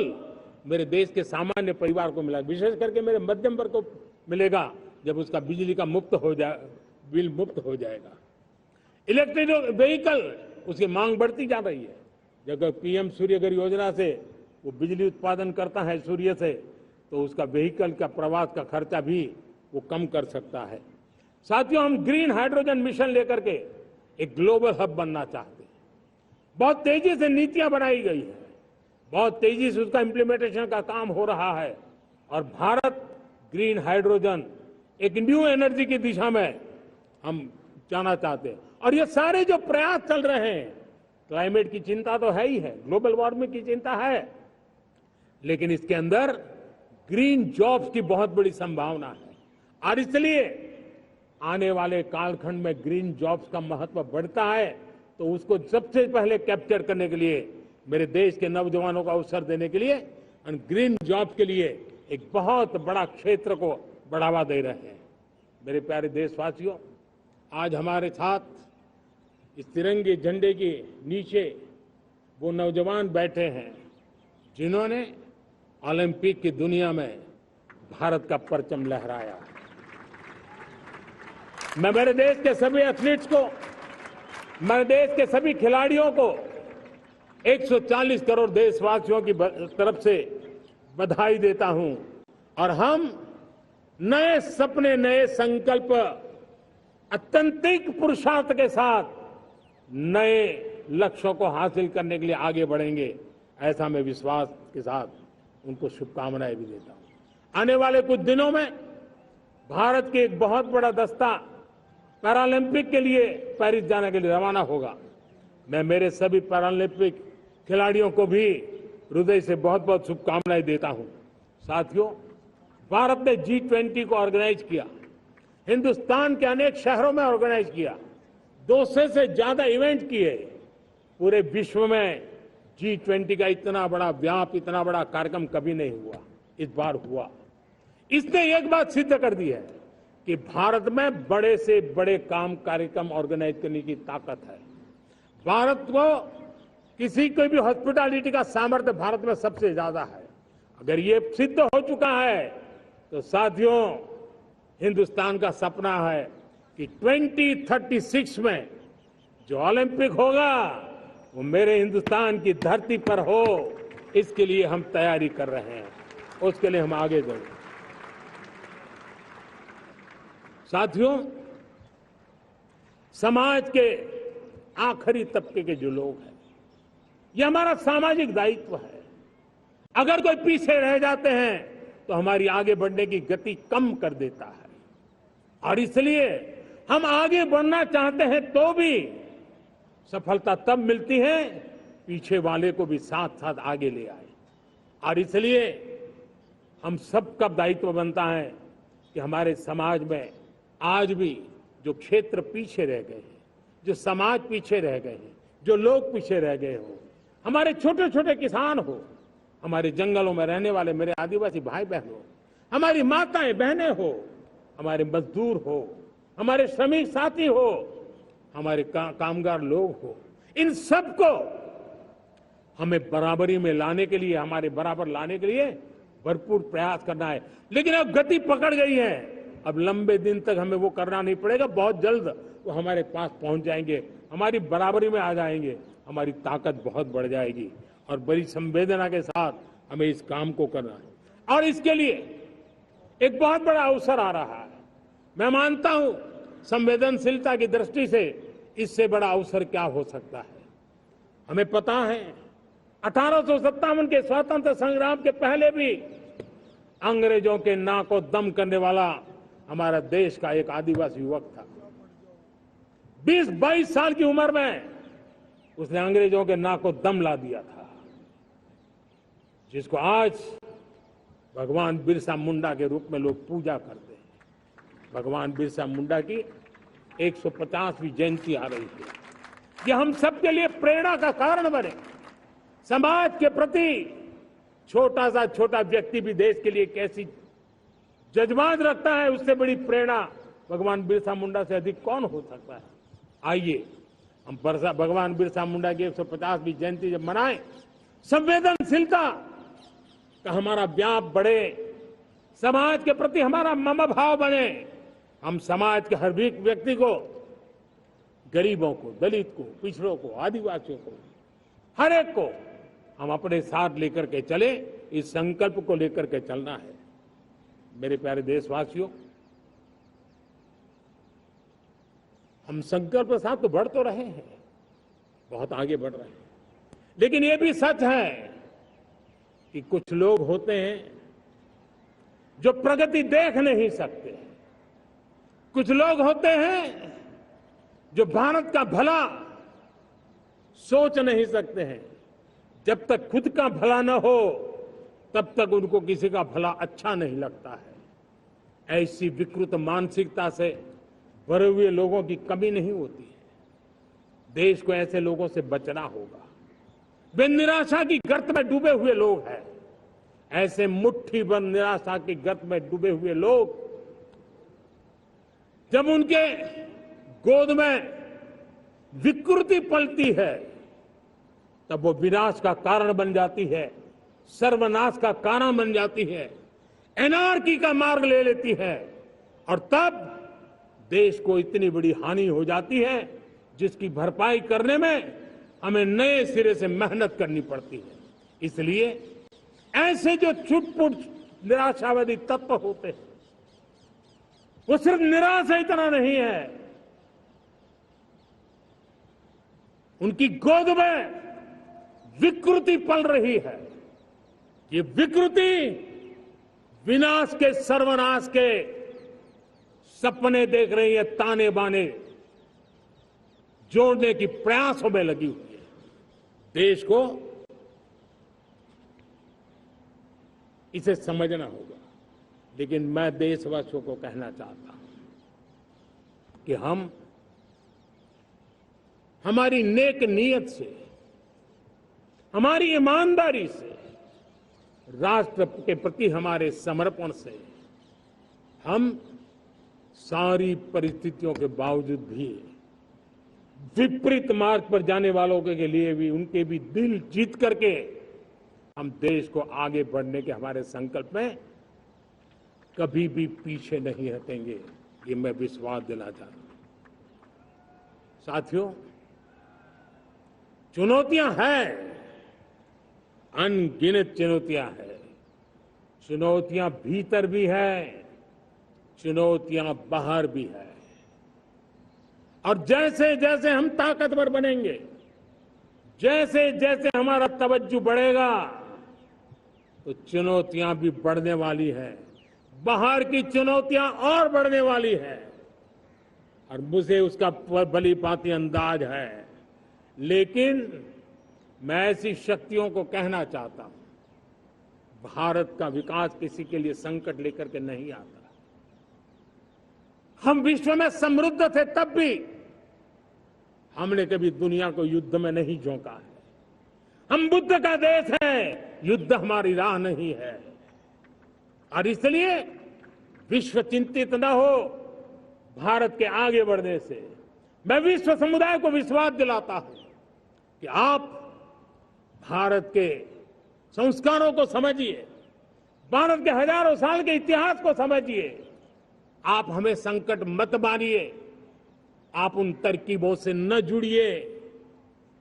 मेरे देश के सामान्य परिवार को मिला, विशेष करके मेरे मध्यम वर्ग को मिलेगा जब उसका बिजली का बिल मुफ्त हो जाएगा। इलेक्ट्रिक व्हीकल, उसकी मांग बढ़ती जा रही है। जब पीएम सूर्य घर योजना से वो बिजली उत्पादन करता है सूर्य से, तो उसका व्हीकल का प्रवास का खर्चा भी वो कम कर सकता है। साथियों, हम ग्रीन हाइड्रोजन मिशन लेकर के एक ग्लोबल हब बनना चाहते हैं। बहुत तेजी से नीतियां बनाई गई है, बहुत तेजी से उसका इंप्लीमेंटेशन का काम हो रहा है और भारत ग्रीन हाइड्रोजन एक न्यू एनर्जी की दिशा में हम जाना चाहते हैं। और ये सारे जो प्रयास चल रहे हैं, क्लाइमेट की चिंता तो है ही है, ग्लोबल वार्मिंग की चिंता है, लेकिन इसके अंदर ग्रीन जॉब्स की बहुत बड़ी संभावना है। और इसलिए आने वाले कालखंड में ग्रीन जॉब्स का महत्व बढ़ता है, तो उसको सबसे पहले कैप्चर करने के लिए, मेरे देश के नौजवानों को अवसर देने के लिए और ग्रीन जॉब के लिए एक बहुत बड़ा क्षेत्र को बढ़ावा दे रहे हैं। मेरे प्यारे देशवासियों, आज हमारे साथ इस तिरंगे झंडे के नीचे वो नौजवान बैठे हैं जिन्होंने ओलंपिक की दुनिया में भारत का परचम लहराया। मैं मेरे देश के सभी एथलीट्स को, मेरे देश के सभी खिलाड़ियों को 140 करोड़ देशवासियों की तरफ से बधाई देता हूं और हम नए सपने, नए संकल्प, अत्यंतिक पुरुषार्थ के साथ नए लक्ष्यों को हासिल करने के लिए आगे बढ़ेंगे, ऐसा मैं विश्वास के साथ उनको शुभकामनाएं भी देता हूं। आने वाले कुछ दिनों में भारत के एक बहुत बड़ा दस्ता पैरालंपिक के लिए पेरिस जाने के लिए रवाना होगा। मैं मेरे सभी पैरालंपिक खिलाड़ियों को भी हृदय से बहुत बहुत शुभकामनाएं देता हूं। साथियों, भारत ने G20 को ऑर्गेनाइज किया, हिंदुस्तान के अनेक शहरों में ऑर्गेनाइज किया, 200 से ज्यादा इवेंट किए। पूरे विश्व में G20 का इतना बड़ा व्याप, इतना बड़ा कार्यक्रम कभी नहीं हुआ, इस बार हुआ। इसने एक बात सिद्ध कर दी है कि भारत में बड़े से बड़े काम, कार्यक्रम ऑर्गेनाइज करने की ताकत है। भारत को किसी कोई भी हॉस्पिटैलिटी का सामर्थ्य भारत में सबसे ज्यादा है। अगर ये सिद्ध हो चुका है तो साथियों, हिंदुस्तान का सपना है कि 2036 में जो ओलंपिक होगा वो मेरे हिंदुस्तान की धरती पर हो। इसके लिए हम तैयारी कर रहे हैं, उसके लिए हम आगे बढ़ेंगे। साथियों, समाज के आखिरी तबके के जो लोग हैं, ये हमारा सामाजिक दायित्व है। अगर कोई पीछे रह जाते हैं तो हमारी आगे बढ़ने की गति कम कर देता है, और इसलिए हम आगे बढ़ना चाहते हैं तो भी सफलता तब मिलती है पीछे वाले को भी साथ साथ आगे ले आए। और इसलिए हम सबका दायित्व बनता है कि हमारे समाज में आज भी जो क्षेत्र पीछे रह गए हैं, जो समाज पीछे रह गए हैं, जो लोग पीछे रह गए हो, हमारे छोटे छोटे किसान हो, हमारे जंगलों में रहने वाले मेरे आदिवासी भाई बहन हो, हमारी माताएं बहनें हो, हमारे मजदूर हो, हमारे श्रमिक साथी हो, हमारे कामगार लोग हो, इन सबको हमें बराबरी में लाने के लिए, हमारे बराबर लाने के लिए भरपूर प्रयास करना है। लेकिन अब गति पकड़ गई है, अब लंबे दिन तक हमें वो करना नहीं पड़ेगा। बहुत जल्द वो हमारे पास पहुंच जाएंगे, हमारी बराबरी में आ जाएंगे, हमारी ताकत बहुत बढ़ जाएगी और बड़ी संवेदना के साथ हमें इस काम को करना है। और इसके लिए एक बहुत बड़ा अवसर आ रहा है। मैं मानता हूं संवेदनशीलता की दृष्टि से इससे बड़ा अवसर क्या हो सकता है। हमें पता है 1857 के स्वतंत्र संग्राम के पहले भी अंग्रेजों के नाक को दम करने वाला हमारा देश का एक आदिवासी युवक था। 20-22 साल की उम्र में उसने अंग्रेजों के नाक को दम ला दिया था, जिसको आज भगवान बिरसा मुंडा के रूप में लोग पूजा करते हैं। भगवान बिरसा मुंडा की 150वीं जयंती आ रही है। ये हम सबके लिए प्रेरणा का कारण बने। समाज के प्रति छोटा सा छोटा व्यक्ति भी देश के लिए कैसी जज्बात रखता है, उससे बड़ी प्रेरणा भगवान बिरसा मुंडा से अधिक कौन हो सकता है। आइए हम भगवान बिरसा मुंडा की 150वीं जयंती जब मनाएं, संवेदनशीलता का हमारा व्याप बढ़े, समाज के प्रति हमारा ममभाव बने। हम समाज के हर व्यक्ति को, गरीबों को, दलित को, पिछड़ों को, आदिवासियों को, हर एक को हम अपने साथ लेकर के चले। इस संकल्प को लेकर के चलना है। मेरे प्यारे देशवासियों, हम संकल्प के साथ तो बढ़ तो रहे हैं, बहुत आगे बढ़ रहे हैं, लेकिन ये भी सच है कि कुछ लोग होते हैं जो प्रगति देख नहीं सकते। कुछ लोग होते हैं जो भारत का भला सोच नहीं सकते हैं। जब तक खुद का भला न हो तब तक उनको किसी का भला अच्छा नहीं लगता है। ऐसी विकृत मानसिकता से भरे हुए लोगों की कमी नहीं होती है। देश को ऐसे लोगों से बचना होगा। वे निराशा की गर्त में डूबे हुए लोग हैं। ऐसे मुट्ठी भर निराशा की गर्त में डूबे हुए लोग, जब उनके गोद में विकृति पलती है तब वो विनाश का कारण बन जाती है, सर्वनाश का कारण बन जाती है, एनार्की का मार्ग ले लेती है, और तब देश को इतनी बड़ी हानि हो जाती है जिसकी भरपाई करने में हमें नए सिरे से मेहनत करनी पड़ती है। इसलिए ऐसे जो छुटपुट निराशावादी तत्व होते हैं, वो सिर्फ निराशा इतना नहीं है, उनकी गोद में विकृति पल रही है। ये विकृति विनाश के, सर्वनाश के सपने देख रही है, ताने बाने जोड़ने की प्रयासों में लगी हुई है। देश को इसे समझना होगा। लेकिन मैं देशवासियों को कहना चाहता हूं कि हम हमारी नेक नीयत से, हमारी ईमानदारी से, राष्ट्र के प्रति हमारे समर्पण से हम सारी परिस्थितियों के बावजूद भी विपरीत मार्ग पर जाने वालों के लिए भी, उनके भी दिल जीत करके हम देश को आगे बढ़ने के हमारे संकल्प में कभी भी पीछे नहीं हटेंगे, ये मैं विश्वास दिला चाहता हूं। साथियों, चुनौतियां हैं, अनगिनत चुनौतियां हैं। चुनौतियां भीतर भी है, चुनौतियां बाहर भी है। और जैसे जैसे हम ताकतवर बनेंगे, जैसे जैसे हमारा तवज्जो बढ़ेगा, तो चुनौतियां भी बढ़ने वाली है। बाहर की चुनौतियां और बढ़ने वाली है, और मुझे उसका भली भांति अंदाज है। लेकिन मैं ऐसी शक्तियों को कहना चाहता हूं, भारत का विकास किसी के लिए संकट लेकर के नहीं आता। हम विश्व में समृद्ध थे, तब भी हमने कभी दुनिया को युद्ध में नहीं झोंका है। हम बुद्ध का देश है, युद्ध हमारी राह नहीं है। और इसलिए विश्व चिंतित न हो भारत के आगे बढ़ने से। मैं विश्व समुदाय को विश्वास दिलाता हूं कि आप भारत के संस्कारों को समझिए, भारत के हजारों साल के इतिहास को समझिए। आप हमें संकट मत मानिए, आप उन तरकीबों से न जुड़िए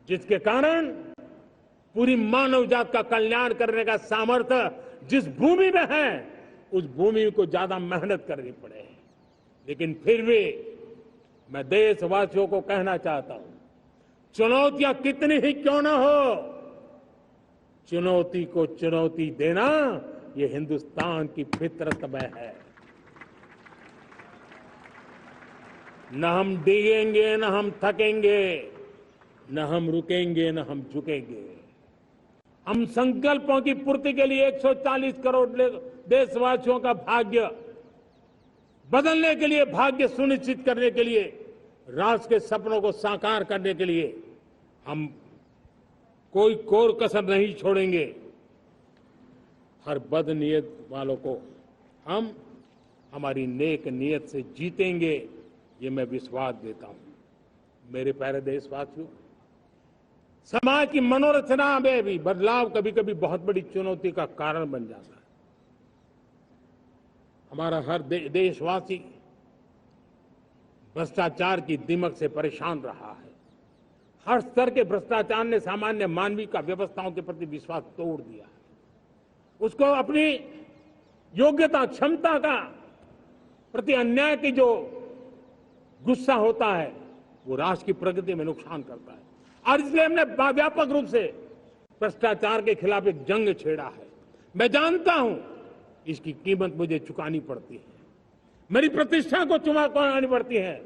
जिसके कारण पूरी मानव जात का कल्याण करने का सामर्थ्य जिस भूमि में है, उस भूमि को ज्यादा मेहनत करनी पड़े। लेकिन फिर भी मैं देशवासियों को कहना चाहता हूं, चुनौतियां कितनी ही क्यों ना हो, चुनौती को चुनौती देना ये हिंदुस्तान की फितरत में है। न हम डिगेंगे, न हम थकेंगे, न हम रुकेंगे, न हम झुकेंगे। हम संकल्पों की पूर्ति के लिए 140 करोड़ देशवासियों का भाग्य बदलने के लिए, भाग्य सुनिश्चित करने के लिए, राष्ट्र के सपनों को साकार करने के लिए हम कोई कोर कसर नहीं छोड़ेंगे। हर बदनीयत वालों को हम हमारी नेक नीयत से जीतेंगे, ये मैं विश्वास देता हूं। मेरे प्यारे देशवासियों, समाज की मनोरचना में भी बदलाव कभी कभी बहुत बड़ी चुनौती का कारण बन जाता है। हमारा हर देशवासी भ्रष्टाचार की दिमक से परेशान रहा है। हर स्तर के भ्रष्टाचार ने सामान्य मानवीय का व्यवस्थाओं के प्रति विश्वास तोड़ दिया है। उसको अपनी योग्यता, क्षमता का प्रति अन्याय की जो गुस्सा होता है, वो राष्ट्र की प्रगति में नुकसान करता है। और इसलिए हमने व्यापक रूप से भ्रष्टाचार के खिलाफ एक जंग छेड़ा है। मैं जानता हूं इसकी कीमत मुझे चुकानी पड़ती है, मेरी प्रतिष्ठा को चुकानी पड़ती है,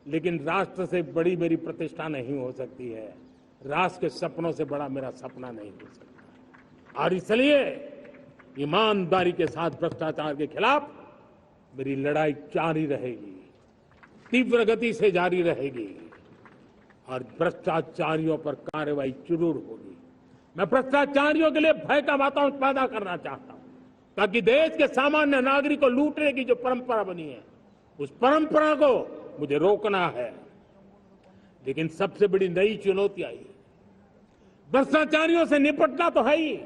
लेकिन राष्ट्र से बड़ी मेरी प्रतिष्ठा नहीं हो सकती है। राष्ट्र के सपनों से बड़ा मेरा सपना नहीं हो सकता। और इसलिए ईमानदारी के साथ भ्रष्टाचार के खिलाफ मेरी लड़ाई जारी रहेगी, तीव्र गति से जारी रहेगी, और भ्रष्टाचारियों पर कार्रवाई जरूर होगी। मैं भ्रष्टाचारियों के लिए भय का वातावरण पैदा करना चाहता हूं, ताकि देश के सामान्य नागरिक को लूटने की जो परंपरा बनी है, उस परंपरा को मुझे रोकना है। लेकिन सबसे बड़ी नई चुनौती आई, भ्रष्टाचारियों से निपटना तो है ही,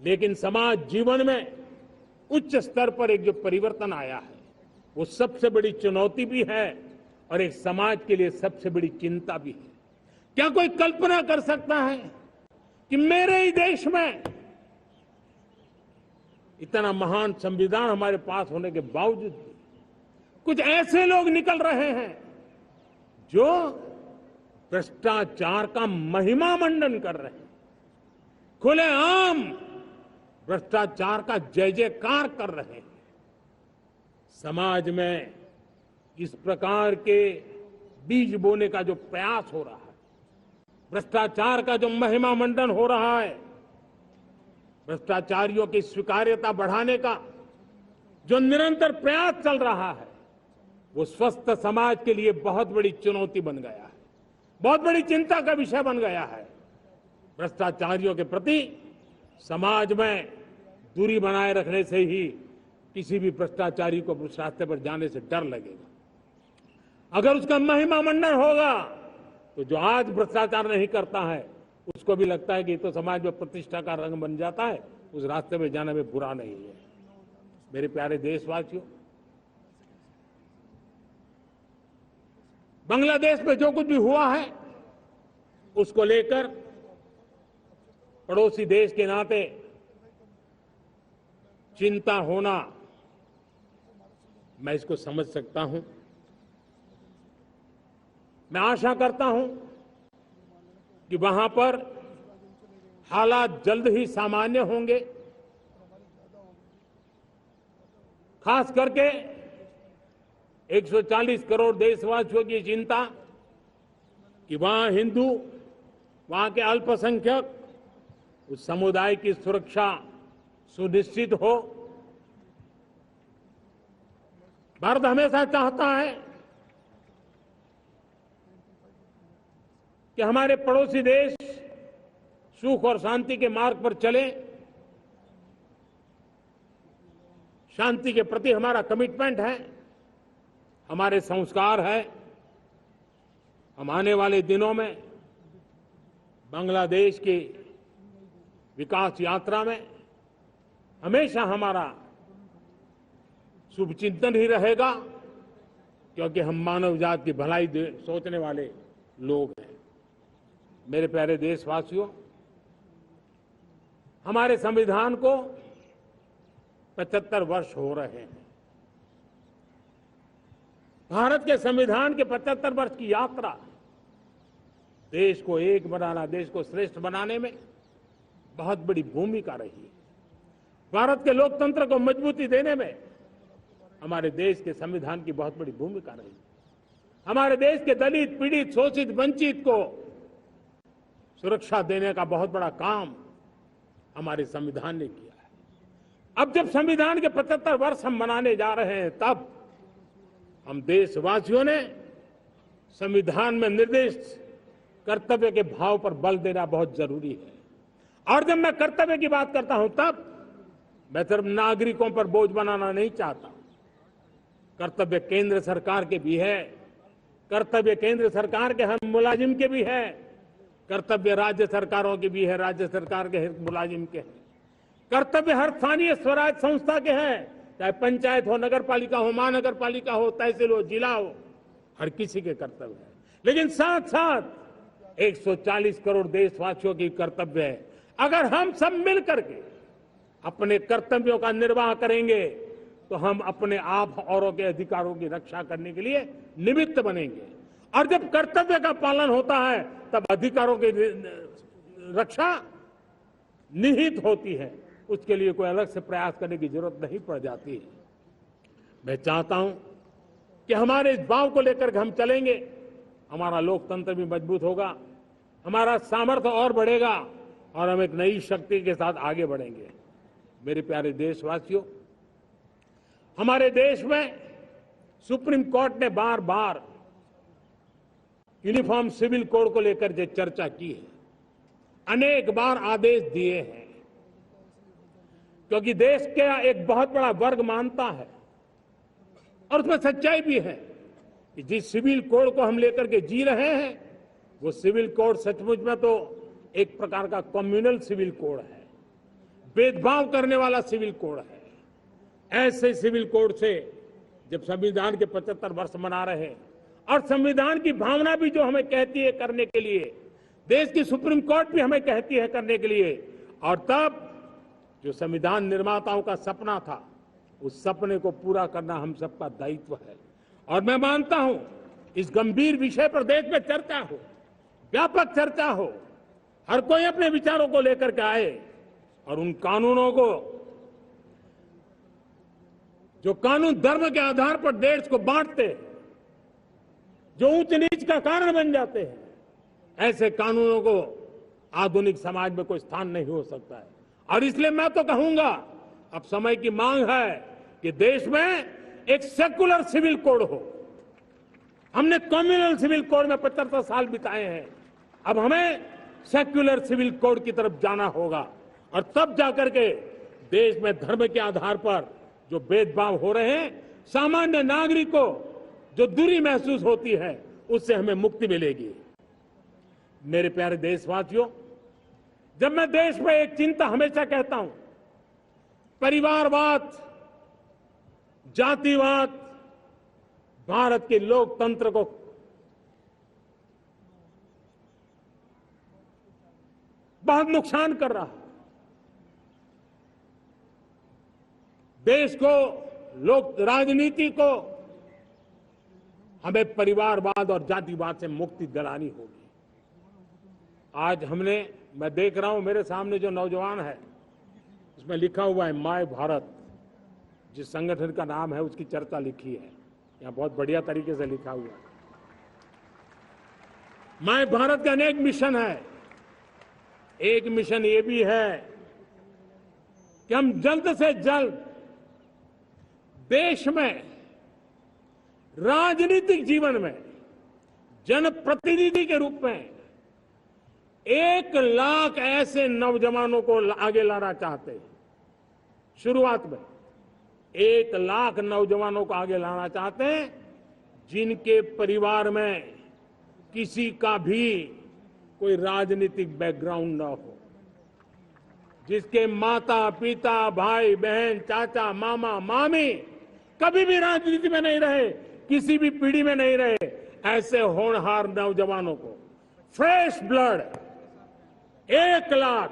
लेकिन समाज जीवन में उच्च स्तर पर एक जो परिवर्तन आया है, वो सबसे बड़ी चुनौती भी है और एक समाज के लिए सबसे बड़ी चिंता भी है। क्या कोई कल्पना कर सकता है कि मेरे ही देश में इतना महान संविधान हमारे पास होने के बावजूद भी कुछ ऐसे लोग निकल रहे हैं जो भ्रष्टाचार का महिमा मंडन कर रहे हैं, खुलेआम भ्रष्टाचार का जय जयकार कर रहे हैं। समाज में इस प्रकार के बीज बोने का जो प्रयास हो रहा है, भ्रष्टाचार का जो महिमा मंडन हो रहा है, भ्रष्टाचारियों की स्वीकार्यता बढ़ाने का जो निरंतर प्रयास चल रहा है, वो स्वस्थ समाज के लिए बहुत बड़ी चुनौती बन गया है, बहुत बड़ी चिंता का विषय बन गया है। भ्रष्टाचारियों के प्रति समाज में दूरी बनाए रखने से ही किसी भी भ्रष्टाचारी को उस रास्ते पर जाने से डर लगेगा। अगर उसका महिमा मंडन होगा तो जो आज भ्रष्टाचार नहीं करता है उसको भी लगता है कि ये तो समाज में प्रतिष्ठा का रंग बन जाता है, उस रास्ते में जाने में बुरा नहीं है। मेरे प्यारे देशवासियों, बांग्लादेश में जो कुछ भी हुआ है उसको लेकर पड़ोसी देश के नाते चिंता होना, मैं इसको समझ सकता हूं। मैं आशा करता हूं कि वहां पर हालात जल्द ही सामान्य होंगे। खास करके 140 करोड़ देशवासियों की चिंता कि वहां हिंदू, वहां के अल्पसंख्यक, उस समुदाय की सुरक्षा सुनिश्चित हो। भारत हमेशा चाहता है कि हमारे पड़ोसी देश सुख और शांति के मार्ग पर चले। शांति के प्रति हमारा कमिटमेंट है, हमारे संस्कार है। हम आने वाले दिनों में बांग्लादेश की विकास यात्रा में हमेशा हमारा शुभचिंतन ही रहेगा, क्योंकि हम मानव जाति की भलाई सोचने वाले लोग हैं। मेरे प्यारे देशवासियों, हमारे संविधान को 75 वर्ष हो रहे हैं। भारत के संविधान के 75 वर्ष की यात्रा देश को एक बनाना, देश को श्रेष्ठ बनाने में बहुत बड़ी भूमिका रही है। भारत के लोकतंत्र को मजबूती देने में हमारे देश के संविधान की बहुत बड़ी भूमिका रही। हमारे देश के दलित, पीड़ित, शोषित, वंचित को सुरक्षा देने का बहुत बड़ा काम हमारे संविधान ने किया है। अब जब संविधान के 75 वर्ष हम मनाने जा रहे हैं, तब हम देशवासियों ने संविधान में निर्दिष्ट कर्तव्य के भाव पर बल देना बहुत जरूरी है। और जब मैं कर्तव्य की बात करता हूं, तब मैं सिर्फ नागरिकों पर बोझ बनाना नहीं चाहता। कर्तव्य केंद्र सरकार के भी है, कर्तव्य केंद्र सरकार के हर मुलाजिम के भी है, कर्तव्य राज्य सरकारों के भी है, राज्य सरकार के हर मुलाजिम के है, कर्तव्य हर स्थानीय स्वराज संस्था के हैं, चाहे पंचायत हो, नगर पालिका हो, महानगर पालिका हो, तहसील हो, जिला हो, हर किसी के कर्तव्य है। लेकिन साथ साथ 140 करोड़ देशवासियों की कर्तव्य है। अगर हम सब मिल करके अपने कर्तव्यों का निर्वाह करेंगे तो हम अपने आप औरों के अधिकारों की रक्षा करने के लिए निमित्त बनेंगे। और जब कर्तव्य का पालन होता है तब अधिकारों की रक्षा निहित होती है, उसके लिए कोई अलग से प्रयास करने की जरूरत नहीं पड़ जाती है। मैं चाहता हूं कि हमारे इस भाव को लेकर के हम चलेंगे, हमारा लोकतंत्र भी मजबूत होगा, हमारा सामर्थ्य और बढ़ेगा और हम एक नई शक्ति के साथ आगे बढ़ेंगे। मेरे प्यारे देशवासियों, हमारे देश में सुप्रीम कोर्ट ने बार बार यूनिफॉर्म सिविल कोड को लेकर जो चर्चा की है, अनेक बार आदेश दिए हैं, क्योंकि देश का एक बहुत बड़ा वर्ग मानता है और उसमें सच्चाई भी है कि जिस सिविल कोड को हम लेकर के जी रहे हैं, वो सिविल कोड सचमुच में तो एक प्रकार का कम्युनल सिविल कोड है, भेदभाव करने वाला सिविल कोड है। ऐसे सिविल कोड से जब संविधान के 75 वर्ष मना रहे हैं और संविधान की भावना भी जो हमें कहती है करने के लिए, देश की सुप्रीम कोर्ट भी हमें कहती है करने के लिए, और तब जो संविधान निर्माताओं का सपना था, उस सपने को पूरा करना हम सबका दायित्व है। और मैं मानता हूं इस गंभीर विषय पर देश में चर्चा हो, व्यापक चर्चा हो, हर कोई अपने विचारों को लेकर के आए और उन कानूनों को, जो कानून धर्म के आधार पर देश को बांटते, जो ऊंच नीच का कारण बन जाते हैं, ऐसे कानूनों को आधुनिक समाज में कोई स्थान नहीं हो सकता है। और इसलिए मैं तो कहूंगा, अब समय की मांग है कि देश में एक सेकुलर सिविल कोड हो। हमने कम्युनल सिविल कोड में 75 साल बिताए हैं, अब हमें सेक्युलर सिविल कोड की तरफ जाना होगा और तब जाकर के देश में धर्म के आधार पर जो भेदभाव हो रहे हैं, सामान्य नागरिक को जो दूरी महसूस होती है, उससे हमें मुक्ति मिलेगी। मेरे प्यारे देशवासियों, जब मैं देश में एक चिंता हमेशा कहता हूं, परिवारवाद, जातिवाद भारत के लोकतंत्र को बहुत नुकसान कर रहा है। देश को, लोक राजनीति को हमें परिवारवाद और जातिवाद से मुक्ति दिलानी होगी। आज मैं देख रहा हूं मेरे सामने जो नौजवान है, उसमें लिखा हुआ है माय भारत, जिस संगठन का नाम है उसकी चर्चा लिखी है, यहां बहुत बढ़िया तरीके से लिखा हुआ है। माय भारत के अनेक मिशन है। एक मिशन ये भी है कि हम जल्द से जल्द देश में राजनीतिक जीवन में जनप्रतिनिधि के रूप में 1 लाख ऐसे नौजवानों को आगे लाना चाहते हैं। शुरुआत में 1 लाख नौजवानों को आगे लाना चाहते हैं, जिनके परिवार में किसी का भी कोई राजनीतिक बैकग्राउंड न हो, जिसके माता पिता भाई बहन चाचा मामा मामी कभी भी राजनीति में नहीं रहे, किसी भी पीढ़ी में नहीं रहे, ऐसे होनहार नौजवानों को फ्रेश ब्लड 1 लाख,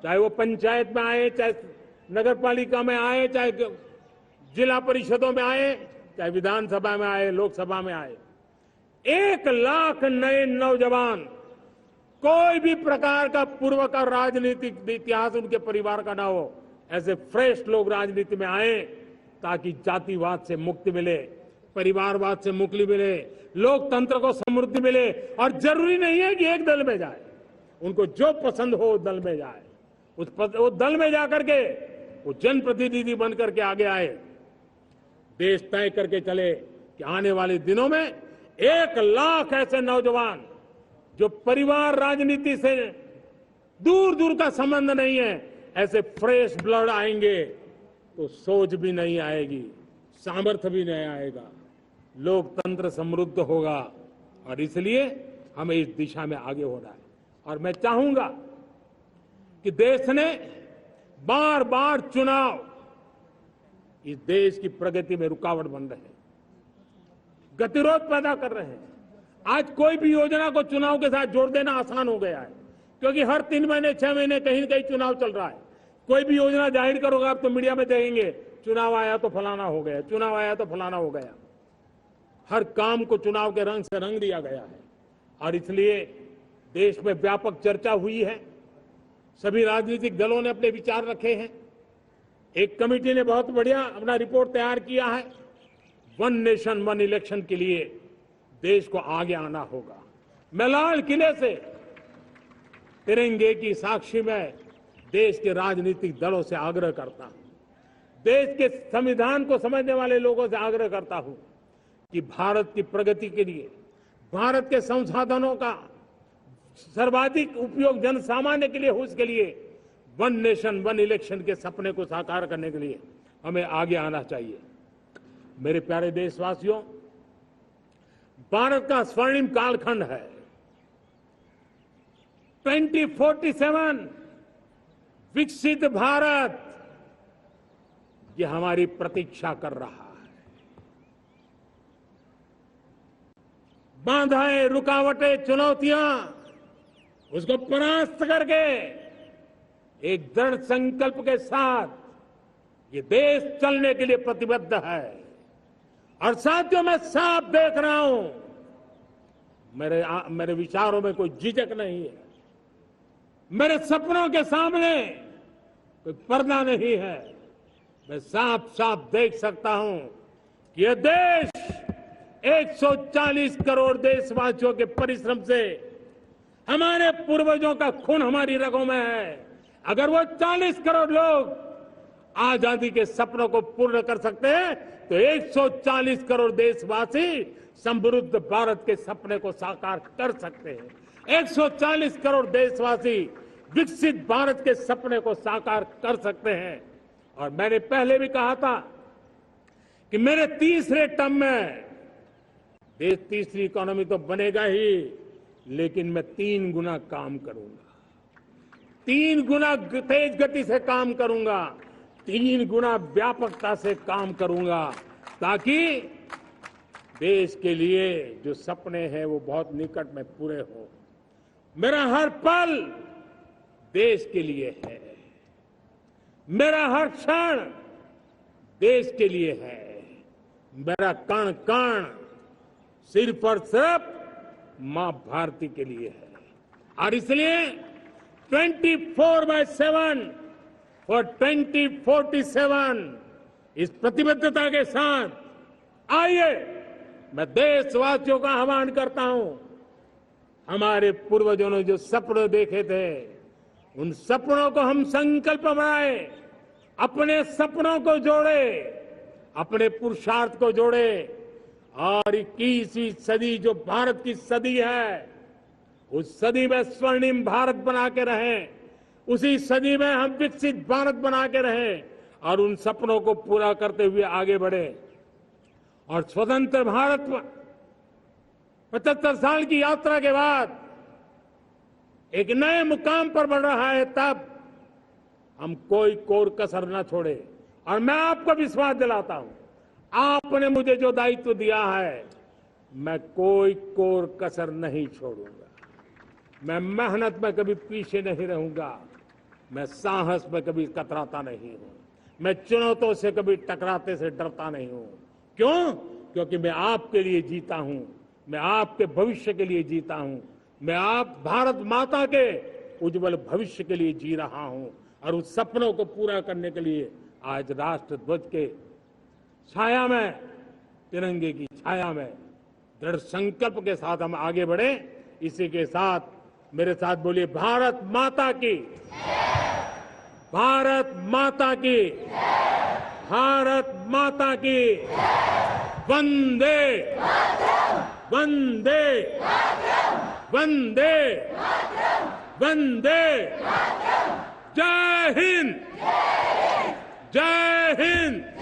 चाहे वो पंचायत में आए, चाहे नगर पालिका में आए, चाहे जिला परिषदों में आए, चाहे विधानसभा में आए, लोकसभा में आए, 1 लाख नए नौजवान, कोई भी प्रकार का पूर्व का राजनीतिक इतिहास उनके परिवार का ना हो, ऐसे फ्रेश लोग राजनीति में आए ताकि जातिवाद से मुक्ति मिले, परिवारवाद से मुक्ति मिले, लोकतंत्र को समृद्धि मिले। और जरूरी नहीं है कि एक दल में जाए, उनको जो पसंद हो दल में जाए, उस दल में जाकर के वो जनप्रतिनिधि बनकर के आगे आए। देश तय करके चले कि आने वाले दिनों में 1 लाख ऐसे नौजवान जो परिवार राजनीति से दूर दूर का संबंध नहीं है, ऐसे फ्रेश ब्लड आएंगे तो सोच भी नहीं आएगी, सामर्थ्य भी नहीं आएगा, लोकतंत्र समृद्ध होगा। और इसलिए हमें इस दिशा में आगे होना है। और मैं चाहूंगा कि देश ने बार बार चुनाव इस देश की प्रगति में रुकावट बन रहे हैं, गतिरोध पैदा कर रहे हैं। आज कोई भी योजना को चुनाव के साथ जोड़ देना आसान हो गया है, क्योंकि हर 3 महीने 6 महीने कहीं न कहीं चुनाव चल रहा है। कोई भी योजना जाहिर करोगे आप तो मीडिया में देखेंगे, चुनाव आया तो फलाना हो गया, चुनाव आया तो फलाना हो गया। हर काम को चुनाव के रंग से रंग दिया गया है। और इसलिए देश में व्यापक चर्चा हुई है, सभी राजनीतिक दलों ने अपने विचार रखे हैं। एक कमेटी ने बहुत बढ़िया अपना रिपोर्ट तैयार किया है। 1 नेशन 1 इलेक्शन के लिए देश को आगे आना होगा। मैं लाल किले से तिरंगे की साक्षी में देश के राजनीतिक दलों से आग्रह करता हूं, देश के संविधान को समझने वाले लोगों से आग्रह करता हूं कि भारत की प्रगति के लिए, भारत के संसाधनों का सर्वाधिक उपयोग जन सामान्य के लिए हो, उसके लिए 1 नेशन 1 इलेक्शन के सपने को साकार करने के लिए हमें आगे आना चाहिए। मेरे प्यारे देशवासियों, भारत का स्वर्णिम कालखंड है। 2047 विकसित भारत, ये हमारी प्रतीक्षा कर रहा है। बाधाएं, रुकावटें, चुनौतियां, उसको परास्त करके एक दृढ़ संकल्प के साथ ये देश चलने के लिए प्रतिबद्ध है। और साथियों, मैं साफ देख रहा हूं, मेरे विचारों में कोई झिझक नहीं है, मेरे सपनों के सामने कोई पर्दा नहीं है। मैं साफ साफ देख सकता हूं कि यह देश 140 करोड़ देशवासियों के परिश्रम से, हमारे पूर्वजों का खून हमारी रगों में है। अगर वो 40 करोड़ लोग आजादी के सपनों को पूर्ण कर सकते हैं तो 140 करोड़ देशवासी समृद्ध भारत के सपने को साकार कर सकते हैं। 140 करोड़ देशवासी विकसित भारत के सपने को साकार कर सकते हैं। और मैंने पहले भी कहा था कि मेरे तीसरे टर्म में देश तीसरी इकोनॉमी तो बनेगा ही, लेकिन मैं 3 गुना काम करूंगा, 3 गुना तेज गति से काम करूंगा, 3 गुना व्यापकता से काम करूंगा, ताकि देश के लिए जो सपने हैं वो बहुत निकट में पूरे हो। मेरा हर पल देश के लिए है, मेरा हर क्षण देश के लिए है, मेरा कण कण सिर्फ और सिर्फ मां भारती के लिए है। और इसलिए 24/7 और 2047 इस प्रतिबद्धता के साथ आइए, मैं देशवासियों का आह्वान करता हूं। हमारे पूर्वजों ने जो सपने देखे थे, उन सपनों को हम संकल्प बनाए, अपने सपनों को जोड़े, अपने पुरुषार्थ को जोड़े, और 21वीं सदी जो भारत की सदी है, उस सदी में स्वर्णिम भारत बना के रहें, उसी सदी में हम विकसित भारत बना के रहें और उन सपनों को पूरा करते हुए आगे बढ़े। और स्वतंत्र भारत 75 साल की यात्रा के बाद एक नए मुकाम पर बढ़ रहा है, तब हम कोई कोर कसर न छोड़े। और मैं आपको विश्वास दिलाता हूं, आपने मुझे जो दायित्व दिया है, मैं कोई कोर कसर नहीं छोड़ूंगा। मैं मेहनत में कभी पीछे नहीं रहूंगा, मैं साहस में कभी कतराता नहीं हूं, मैं चुनौतियों से कभी टकराते से डरता नहीं हूं। क्यों? क्योंकि मैं आपके लिए जीता हूं, मैं आपके भविष्य के लिए जीता हूं, मैं आप भारत माता के उज्जवल भविष्य के लिए जी रहा हूं। और उस सपनों को पूरा करने के लिए आज राष्ट्र ध्वज के छाया में, तिरंगे की छाया में दृढ़ संकल्प के साथ हम आगे बढ़े। इसी के साथ मेरे साथ बोलिए, भारत माता की, भारत माता की, भारत माता की, वंदे वंदे वंदे वंदे। जय हिंद, जय हिंद।